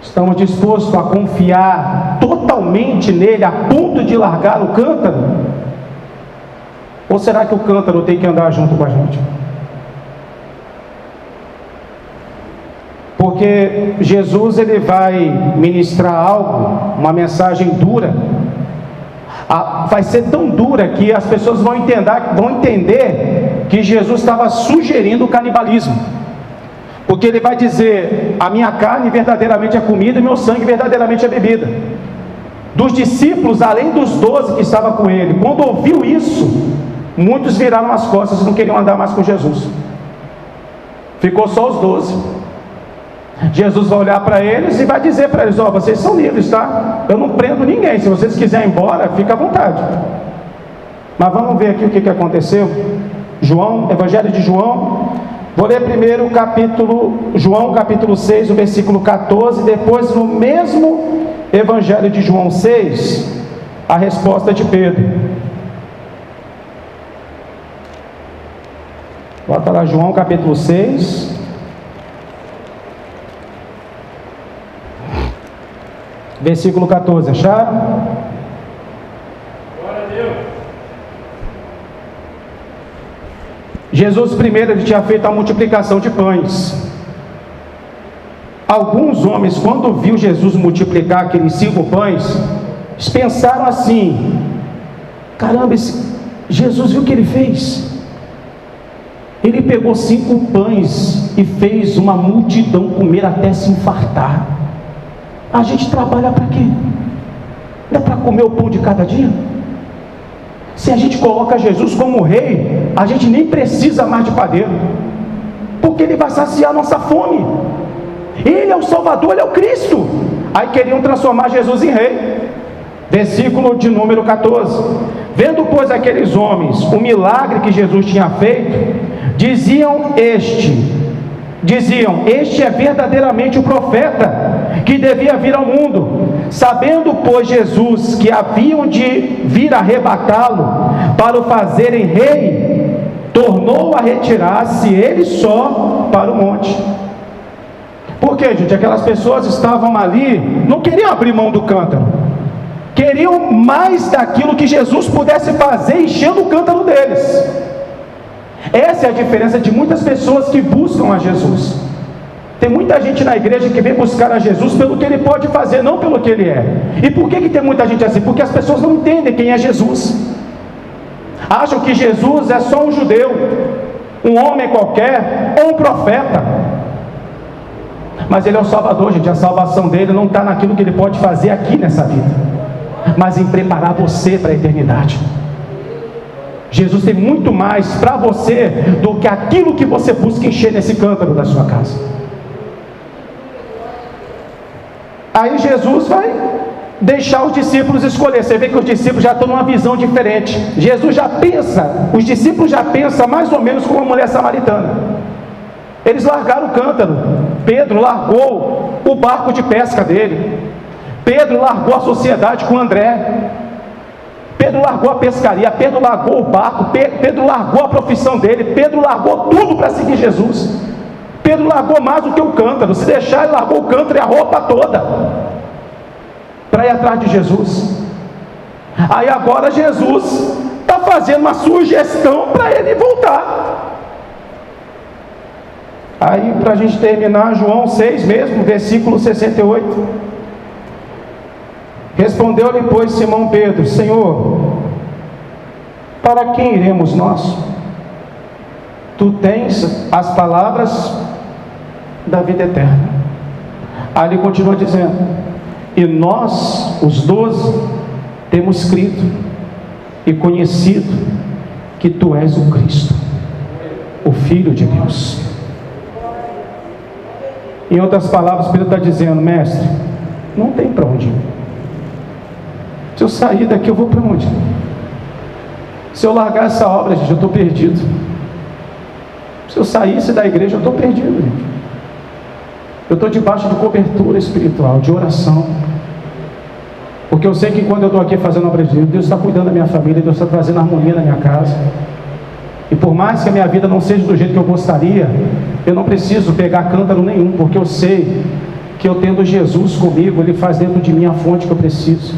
[SPEAKER 2] Estamos dispostos a confiar totalmente nele, a ponto de largar o cântaro? Ou será que o cântaro tem que andar junto com a gente? Porque Jesus, ele vai ministrar algo, uma mensagem dura. Vai ser tão dura que as pessoas vão entender que Jesus estava sugerindo o canibalismo. Porque ele vai dizer: a minha carne verdadeiramente é comida e meu sangue verdadeiramente é bebida. Dos discípulos, além dos 12 que estavam com ele, quando ouviu isso, muitos viraram as costas e não queriam andar mais com Jesus. Ficou só os 12. Jesus vai olhar para eles e vai dizer para eles: ó, vocês são livres, tá? Eu não prendo ninguém, se vocês quiserem ir embora, fica à vontade. Mas vamos ver aqui o que aconteceu. João, Evangelho de João, vou ler primeiro João capítulo 6, o versículo 14, depois no mesmo Evangelho de João 6, a resposta de Pedro. Bota lá João capítulo 6, versículo 14, acharam? Glória a Deus. Jesus primeiro, ele tinha feito a multiplicação de pães. Alguns homens, quando viu Jesus multiplicar aqueles 5 pães, eles pensaram assim: caramba, Jesus viu o que ele fez. Ele pegou 5 pães e fez uma multidão comer até se infartar. A gente trabalha para quê? Não é para comer o pão de cada dia? Se a gente coloca Jesus como rei, a gente nem precisa mais de padeiro, porque ele vai saciar nossa fome. Ele é o Salvador, ele é o Cristo. Aí queriam transformar Jesus em rei. Versículo de número 14: vendo pois aqueles homens o milagre que Jesus tinha feito, diziam este é verdadeiramente o profeta que devia vir ao mundo. Sabendo pois Jesus que haviam de vir arrebatá-lo para o fazerem rei, tornou a retirar-se ele só para o monte. Por quê, gente? Aquelas pessoas estavam ali, não queriam abrir mão do cântaro, queriam mais daquilo que Jesus pudesse fazer, enchendo o cântaro deles. Essa é a diferença de muitas pessoas que buscam a Jesus. Tem muita gente na igreja que vem buscar a Jesus pelo que ele pode fazer, não pelo que ele é. E por que tem muita gente assim? Porque as pessoas não entendem quem é Jesus. Acham que Jesus é só um judeu, um homem qualquer, ou um profeta. Mas ele é o Salvador, gente. A salvação dele não está naquilo que ele pode fazer aqui nessa vida, mas em preparar você para a eternidade. Jesus tem muito mais para você do que aquilo que você busca encher nesse cântaro da sua casa. Aí Jesus vai deixar os discípulos escolher. Você vê que os discípulos já estão numa visão diferente. Jesus já pensa, os discípulos já pensam mais ou menos como a mulher samaritana. Eles largaram o cântaro. Pedro largou o barco de pesca dele. Pedro largou a sociedade com André. Pedro largou a pescaria. Pedro largou o barco. Pedro largou a profissão dele. Pedro largou tudo para seguir Jesus. Pedro largou mais do que o cântaro. Se deixar, ele largou o cântaro e a roupa toda para ir atrás de Jesus. Aí agora Jesus está fazendo uma sugestão para ele voltar. Aí, para a gente terminar, João 6 mesmo, versículo 68. Respondeu-lhe, pois, Simão Pedro: Senhor, para quem iremos nós? Tu tens as palavras da vida eterna. Aí ele continua dizendo: e nós, os 12, temos crido e conhecido que tu és o Cristo, o Filho de Deus. Em outras palavras, Pedro está dizendo: mestre, não tem para onde ir. Se eu sair daqui, eu vou para onde? Se eu largar essa obra, gente, eu estou perdido. Se eu saísse da igreja, eu estou perdido, gente. Eu estou debaixo de cobertura espiritual, de oração. Porque eu sei que quando eu estou aqui fazendo a obra de Deus, Deus está cuidando da minha família, Deus está trazendo harmonia na minha casa. E por mais que a minha vida não seja do jeito que eu gostaria, eu não preciso pegar cântaro nenhum, porque eu sei que eu tendo Jesus comigo, Ele faz dentro de mim a fonte que eu preciso.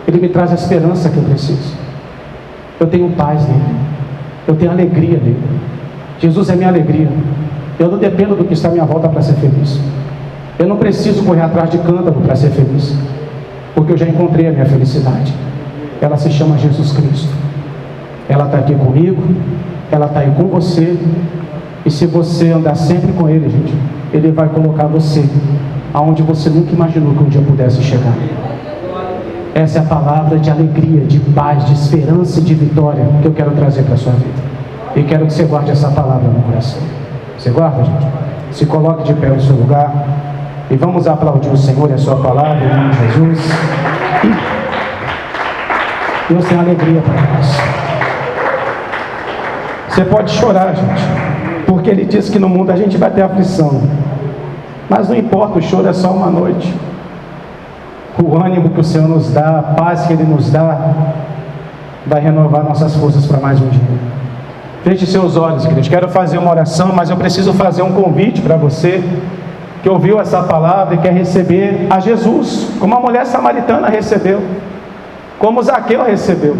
[SPEAKER 2] Ele me traz a esperança que eu preciso. Eu tenho paz nele. Eu tenho alegria nele. Jesus é minha alegria. Eu não dependo do que está à minha volta para ser feliz. Eu não preciso correr atrás de cântaro para ser feliz, porque eu já encontrei a minha felicidade. Ela se chama Jesus Cristo. Ela está aqui comigo, ela está aí com você. E se você andar sempre com Ele, gente, Ele vai colocar você aonde você nunca imaginou que um dia pudesse chegar. Essa é a palavra de alegria, de paz, de esperança e de vitória que eu quero trazer para a sua vida. E quero que você guarde essa palavra no coração. Você guarda, gente? Se coloque de pé no seu lugar e vamos aplaudir o Senhor e a sua palavra, em nome de Jesus. Deus tem alegria para nós. Você pode chorar, gente, porque Ele diz que no mundo a gente vai ter aflição, mas não importa, o choro é só uma noite. O ânimo que o Senhor nos dá, a paz que Ele nos dá, vai renovar nossas forças para mais um dia. Feche seus olhos, queridos. Quero fazer uma oração, mas eu preciso fazer um convite para você que ouviu essa palavra e quer receber a Jesus, como a mulher samaritana recebeu, como Zaqueu recebeu.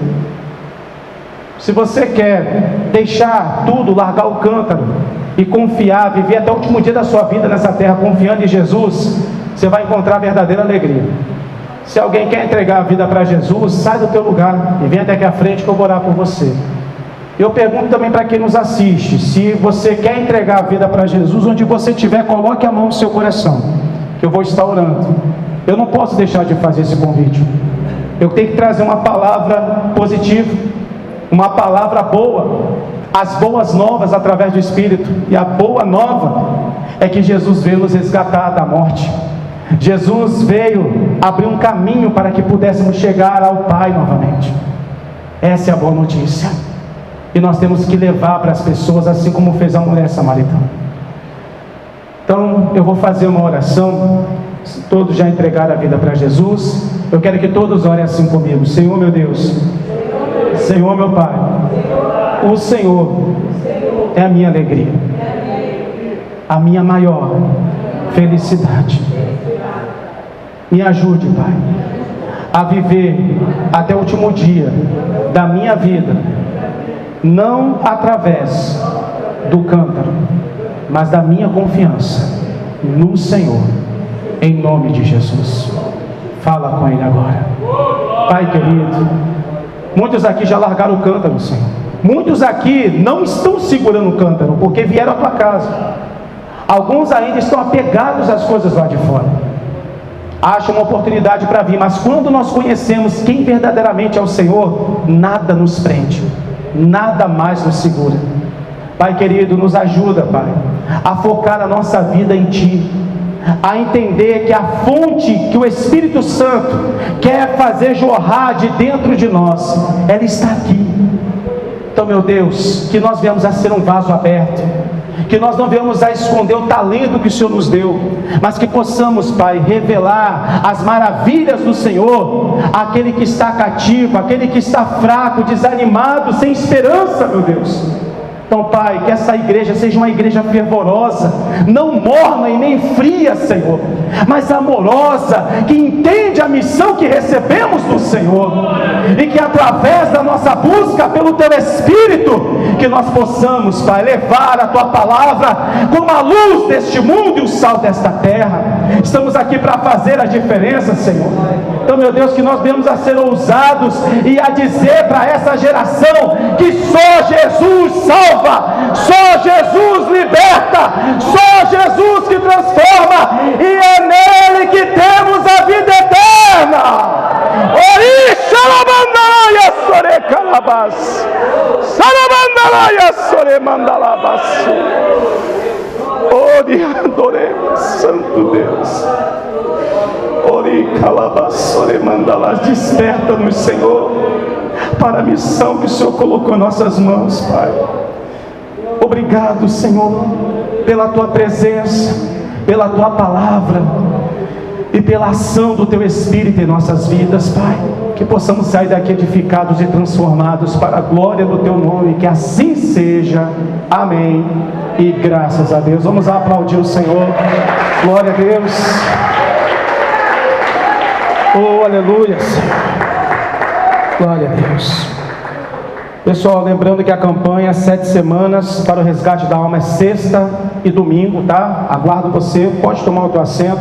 [SPEAKER 2] Se você quer deixar tudo, largar o cântaro e confiar, viver até o último dia da sua vida nessa terra confiando em Jesus, você vai encontrar a verdadeira alegria. Se alguém quer entregar a vida para Jesus, sai do teu lugar e vem até aqui à frente que eu vou orar por você. Eu pergunto também para quem nos assiste, se você quer entregar a vida para Jesus, onde você estiver, coloque a mão no seu coração, que eu vou estar orando. Eu não posso deixar de fazer esse convite. Eu tenho que trazer uma palavra positiva, uma palavra boa, as boas novas através do Espírito. E a boa nova é que Jesus veio nos resgatar da morte. Jesus veio abrir um caminho para que pudéssemos chegar ao Pai novamente. Essa é a boa notícia. E nós temos que levar para as pessoas, assim como fez a mulher samaritana. Então eu vou fazer uma oração. Todos já entregaram a vida para Jesus. Eu quero que todos orem assim comigo. Senhor meu Deus, Senhor meu Pai, o Senhor é a minha alegria, a minha maior felicidade. Me ajude, Pai, a viver até o último dia da minha vida, não através do cântaro, mas da minha confiança no Senhor, em nome de Jesus. Fala com Ele agora. Pai querido, muitos aqui já largaram o cântaro, Senhor. Muitos aqui não estão segurando o cântaro, porque vieram à tua casa. Alguns ainda estão apegados às coisas lá de fora. Acham uma oportunidade para vir, mas quando nós conhecemos quem verdadeiramente é o Senhor, nada nos prende, nada mais nos segura. Pai querido, nos ajuda, Pai, a focar a nossa vida em Ti, a entender que a fonte que o Espírito Santo quer fazer jorrar de dentro de nós, ela está aqui. Então, meu Deus, que nós venhamos a ser um vaso aberto, que nós não venhamos a esconder o talento que o Senhor nos deu, mas que possamos, Pai, revelar as maravilhas do Senhor àquele que está cativo, àquele que está fraco, desanimado, sem esperança, meu Deus. Então, Pai, que essa igreja seja uma igreja fervorosa, não morna e nem fria, Senhor, mas amorosa, que entende a missão que recebemos do Senhor, e que através da nossa busca pelo Teu Espírito, que nós possamos, Pai, levar a Tua palavra como a luz deste mundo e o sal desta terra. Estamos aqui para fazer a diferença, Senhor. Então, meu Deus, que nós venhamos a ser ousados e a dizer para essa geração que só Jesus salva, só Jesus liberta, só Jesus que transforma, e é nele que temos a vida eterna. Orixalabandalaia sore calabas, salabandalaia sore mandalabas. Ori adoremos, Santo Deus. Ori calabas sore mandalas. Desperta-nos, Senhor, para a missão que o Senhor colocou em nossas mãos, Pai. Obrigado, Senhor, pela Tua presença, pela Tua palavra e pela ação do Teu Espírito em nossas vidas, Pai. Que possamos sair daqui edificados e transformados para a glória do Teu nome, que assim seja. Amém. E graças a Deus. Vamos aplaudir o Senhor. Glória a Deus. Oh, aleluia. Glória a Deus. Pessoal, lembrando que a campanha 7 semanas para o resgate da alma é sexta e domingo, tá? Aguardo você, pode tomar o teu assento.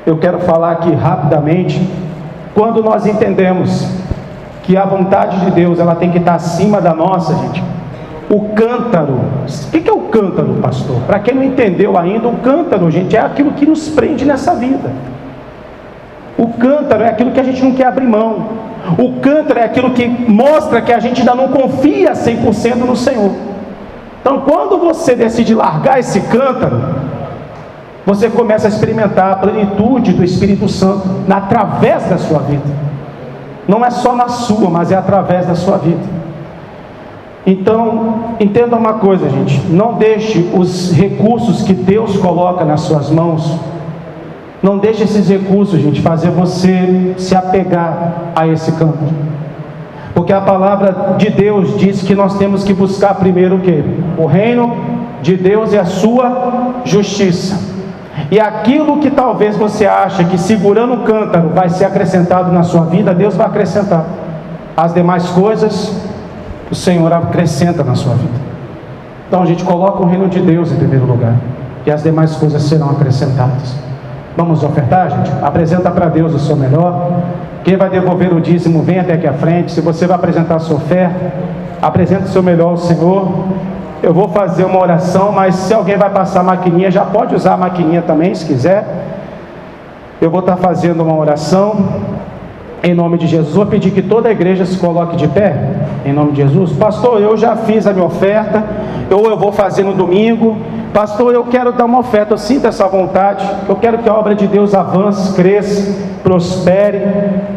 [SPEAKER 2] Eu quero falar aqui rapidamente. Quando nós entendemos que a vontade de Deus, ela tem que estar acima da nossa, gente. O cântaro, o que é o cântaro, pastor? Para quem não entendeu ainda, o cântaro, gente, é aquilo que nos prende nessa vida. O cântaro é aquilo que a gente não quer abrir mão. O cântaro é aquilo que mostra que a gente ainda não confia 100% no Senhor. Então, quando você decide largar esse cântaro, você começa a experimentar a plenitude do Espírito Santo através da sua vida. Não é só na sua, mas é através da sua vida. Então, entenda uma coisa, gente. Não deixe os recursos que Deus coloca nas suas mãos, não deixe esses recursos, gente, fazer você se apegar a esse campo. Porque a palavra de Deus diz que nós temos que buscar primeiro o quê? O reino de Deus e a sua justiça. E aquilo que talvez você acha que segurando o cântaro vai ser acrescentado na sua vida, Deus vai acrescentar. As demais coisas, o Senhor acrescenta na sua vida. Então a gente coloca o reino de Deus em primeiro lugar, e as demais coisas serão acrescentadas. Vamos ofertar, gente? Apresenta para Deus o seu melhor. Quem vai devolver o dízimo, vem até aqui à frente. Se você vai apresentar a sua oferta, apresenta o seu melhor ao Senhor. Eu vou fazer uma oração, mas se alguém vai passar a maquininha, já pode usar a maquininha também, se quiser. Eu vou estar fazendo uma oração em nome de Jesus. Vou pedir que toda a igreja se coloque de pé, em nome de Jesus. Pastor, eu já fiz a minha oferta, ou eu vou fazer no domingo. Pastor, eu quero dar uma oferta, eu sinto essa vontade, eu quero que a obra de Deus avance, cresça, prospere.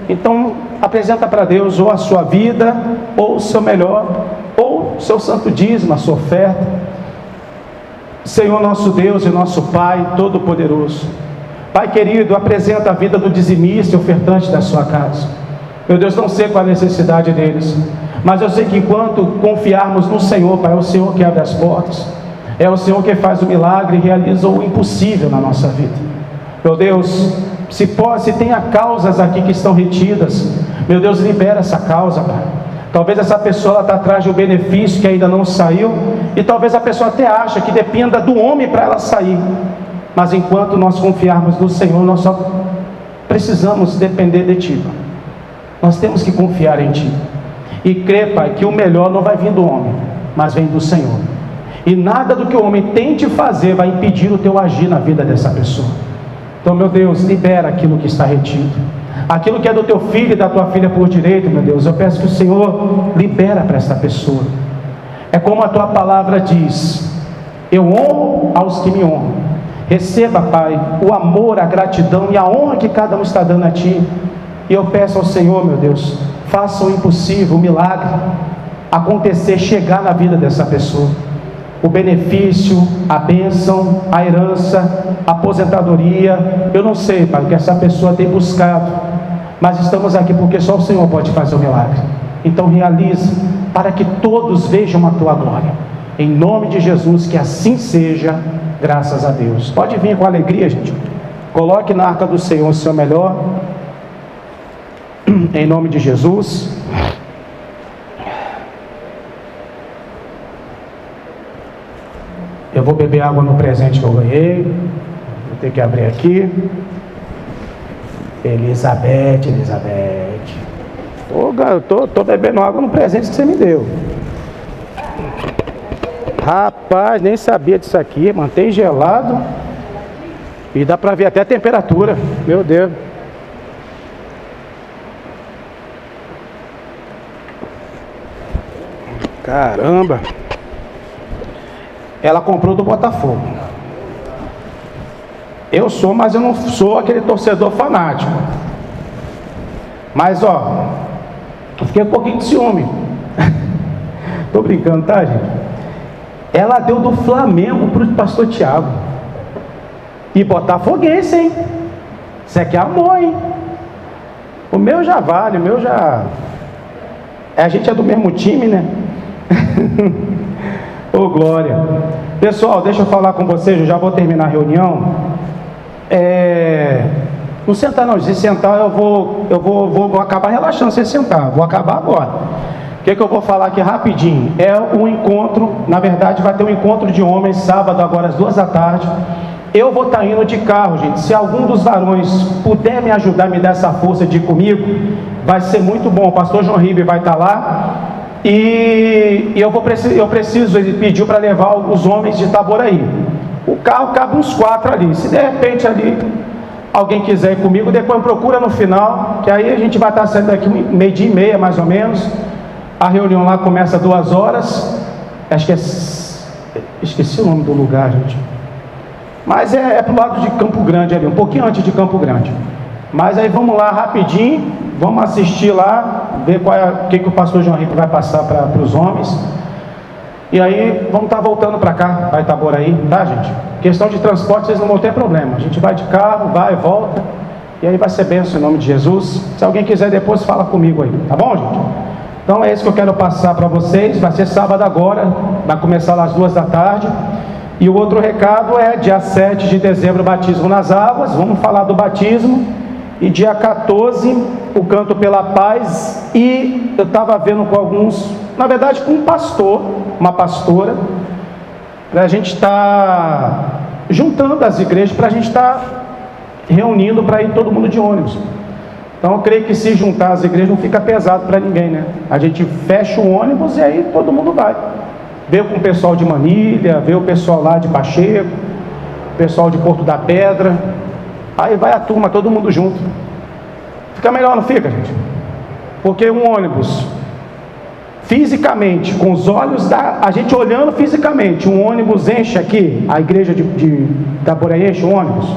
[SPEAKER 2] Então, apresenta para Deus ou a sua vida, ou o seu melhor, ou o seu santo dízimo, a sua oferta. Senhor nosso Deus e nosso Pai Todo-Poderoso, Pai querido, apresenta a vida do dizimista e ofertante da sua casa. Meu Deus, não sei qual a necessidade deles, mas eu sei que enquanto confiarmos no Senhor, Pai, é o Senhor que abre as portas, é o Senhor que faz o milagre e realiza o impossível na nossa vida. Meu Deus, se tenha causas aqui que estão retidas, meu Deus, libera essa causa, Pai. Talvez essa pessoa está atrás de um benefício que ainda não saiu, e talvez a pessoa até acha que dependa do homem para ela sair. Mas enquanto nós confiarmos no Senhor, nós só precisamos depender de Ti, Pai. Nós temos que confiar em Ti e crer, Pai, que o melhor não vai vir do homem, mas vem do Senhor. E nada do que o homem tente fazer vai impedir o Teu agir na vida dessa pessoa. Então, meu Deus, libera aquilo que está retido, aquilo que é do Teu filho e da Tua filha por direito, meu Deus. Eu peço que o Senhor libera para esta pessoa. É como a Tua palavra diz: eu honro aos que me honram. Receba, Pai, o amor, a gratidão e a honra que cada um está dando a Ti. E eu peço ao Senhor, meu Deus, faça o impossível, o milagre acontecer, chegar na vida dessa pessoa. O benefício, a bênção, a herança, a aposentadoria. Eu não sei, Pai, o que essa pessoa tem buscado, mas estamos aqui porque só o Senhor pode fazer o milagre. Então realize, para que todos vejam a Tua glória. Em nome de Jesus, que assim seja. Graças a Deus. Pode vir com alegria, gente. Coloque na arca do Senhor o seu melhor. Em nome de Jesus. Eu vou beber água no presente que eu ganhei. Vou ter que abrir aqui. Elizabeth. Tô bebendo água no presente que você me deu. Rapaz, nem sabia disso aqui. Mantém gelado. E dá pra ver até a temperatura. Meu Deus. Caramba. Ela comprou do Botafogo. Eu sou, mas eu não sou aquele torcedor fanático. Mas ó, eu fiquei um pouquinho de ciúme. Tô brincando, tá, gente? Ela deu do Flamengo pro pastor Tiago. E botafoguense, hein? Isso aqui é amor, hein? O meu já vale, o meu já... A gente é do mesmo time, né? Ô glória. Pessoal, deixa eu falar com vocês, eu já vou terminar a reunião. Não sentar não, se sentar eu vou acabar relaxando sem sentar, vou acabar agora. O que eu vou falar aqui rapidinho? É um encontro, na verdade vai ter um encontro de homens, sábado agora às 2 da tarde. Eu vou estar indo de carro, gente. Se algum dos varões puder me ajudar, me dar essa força de ir comigo, vai ser muito bom. O pastor João Ribe vai estar lá. E eu preciso, ele pediu para levar os homens de Itaboraí. O carro cabe uns 4 ali. Se de repente ali alguém quiser ir comigo, depois procura no final, que aí a gente vai estar saindo daqui 12:30 mais ou menos. A reunião lá começa 2 horas. Acho que esqueci o nome do lugar, gente. Mas é pro lado de Campo Grande ali, um pouquinho antes de Campo Grande. Mas aí vamos lá rapidinho, vamos assistir lá, ver o que o pastor João Rico vai passar para os homens. E aí vamos estar voltando para cá, vai Itaboraí, tá, gente? Questão de transporte, vocês não vão ter problema. A gente vai de carro, vai e volta. E aí vai ser bênção em nome de Jesus. Se alguém quiser depois, fala comigo aí, tá bom, gente? Então é isso que eu quero passar para vocês. Vai ser sábado agora, vai começar lá às 2 da tarde. E o outro recado é dia 7 de dezembro, batismo nas águas. Vamos falar do batismo. E dia 14, o canto pela paz. E eu estava vendo com alguns, na verdade com um pastor, uma pastora, para a gente estar juntando as igrejas, para a gente estar reunindo para ir todo mundo de ônibus. Então eu creio que se juntar as igrejas não fica pesado para ninguém, né? A gente fecha o ônibus e aí todo mundo vai. Veio com o pessoal de Manilha, veio o pessoal lá de Pacheco, o pessoal de Porto da Pedra. Aí vai a turma, todo mundo junto. Fica melhor, não fica, gente? Porque um ônibus, fisicamente, com os olhos a gente olhando fisicamente, um ônibus enche aqui, a igreja de Itaboraí enche o ônibus.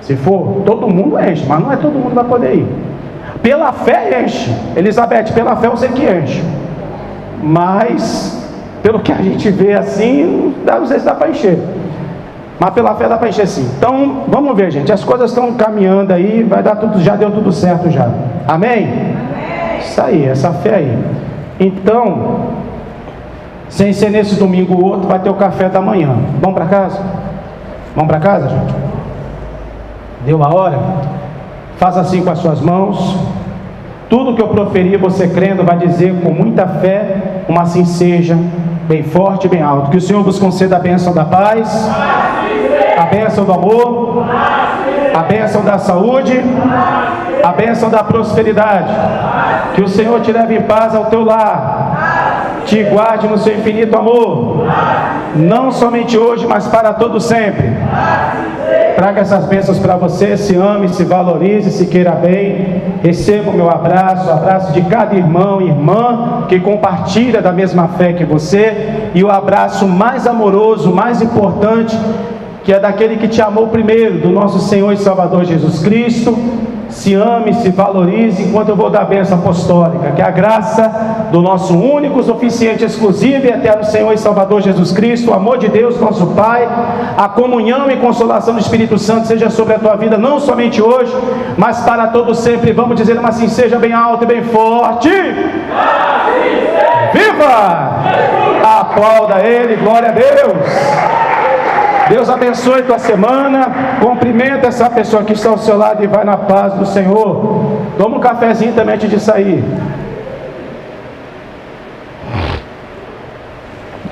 [SPEAKER 2] Se for, todo mundo enche, mas não é todo mundo que vai poder ir. Pela fé enche. Elizabeth, pela fé eu sei que enche. Mas pelo que a gente vê assim, não sei se dá para encher. Mas pela fé dá para encher sim. Então, vamos ver, gente. As coisas estão caminhando aí, vai dar tudo, já deu tudo certo já. Amém? Amém. Isso aí, essa fé aí. Então, sem ser nesse domingo ou outro, vai ter o café da manhã. Vamos para casa? Vamos para casa, gente? Deu a hora? Faça assim com as suas mãos. Tudo que eu proferir, você crendo, vai dizer com muita fé, uma assim seja, bem forte e bem alto. Que o Senhor vos conceda a bênção da paz, a bênção do amor, a bênção da saúde, a bênção da prosperidade. Que o Senhor te leve em paz ao teu lar, te guarde no seu infinito amor, não somente hoje, mas para todo sempre. Traga essas bênçãos para você, se ame, se valorize, se queira bem. Receba o meu abraço, o abraço de cada irmão e irmã que compartilha da mesma fé que você, e o abraço mais amoroso, mais importante, que é daquele que te amou primeiro, do nosso Senhor e Salvador Jesus Cristo. Se ame, se valorize, enquanto eu vou dar a bênção apostólica. Que a graça do nosso único, suficiente, exclusivo e eterno Senhor e Salvador Jesus Cristo, o amor de Deus, nosso Pai, a comunhão e consolação do Espírito Santo seja sobre a tua vida, não somente hoje, mas para todo sempre. Vamos dizer uma assim, seja bem alto e bem forte. Viva! Aplauda Ele, glória a Deus. Deus abençoe tua semana. Cumprimenta essa pessoa que está ao seu lado e vai na paz do Senhor. Toma um cafezinho também antes de sair.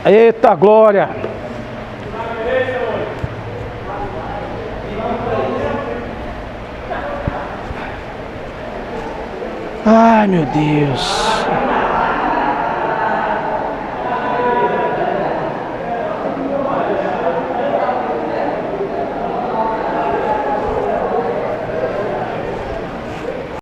[SPEAKER 2] Eita glória! Ai meu Deus!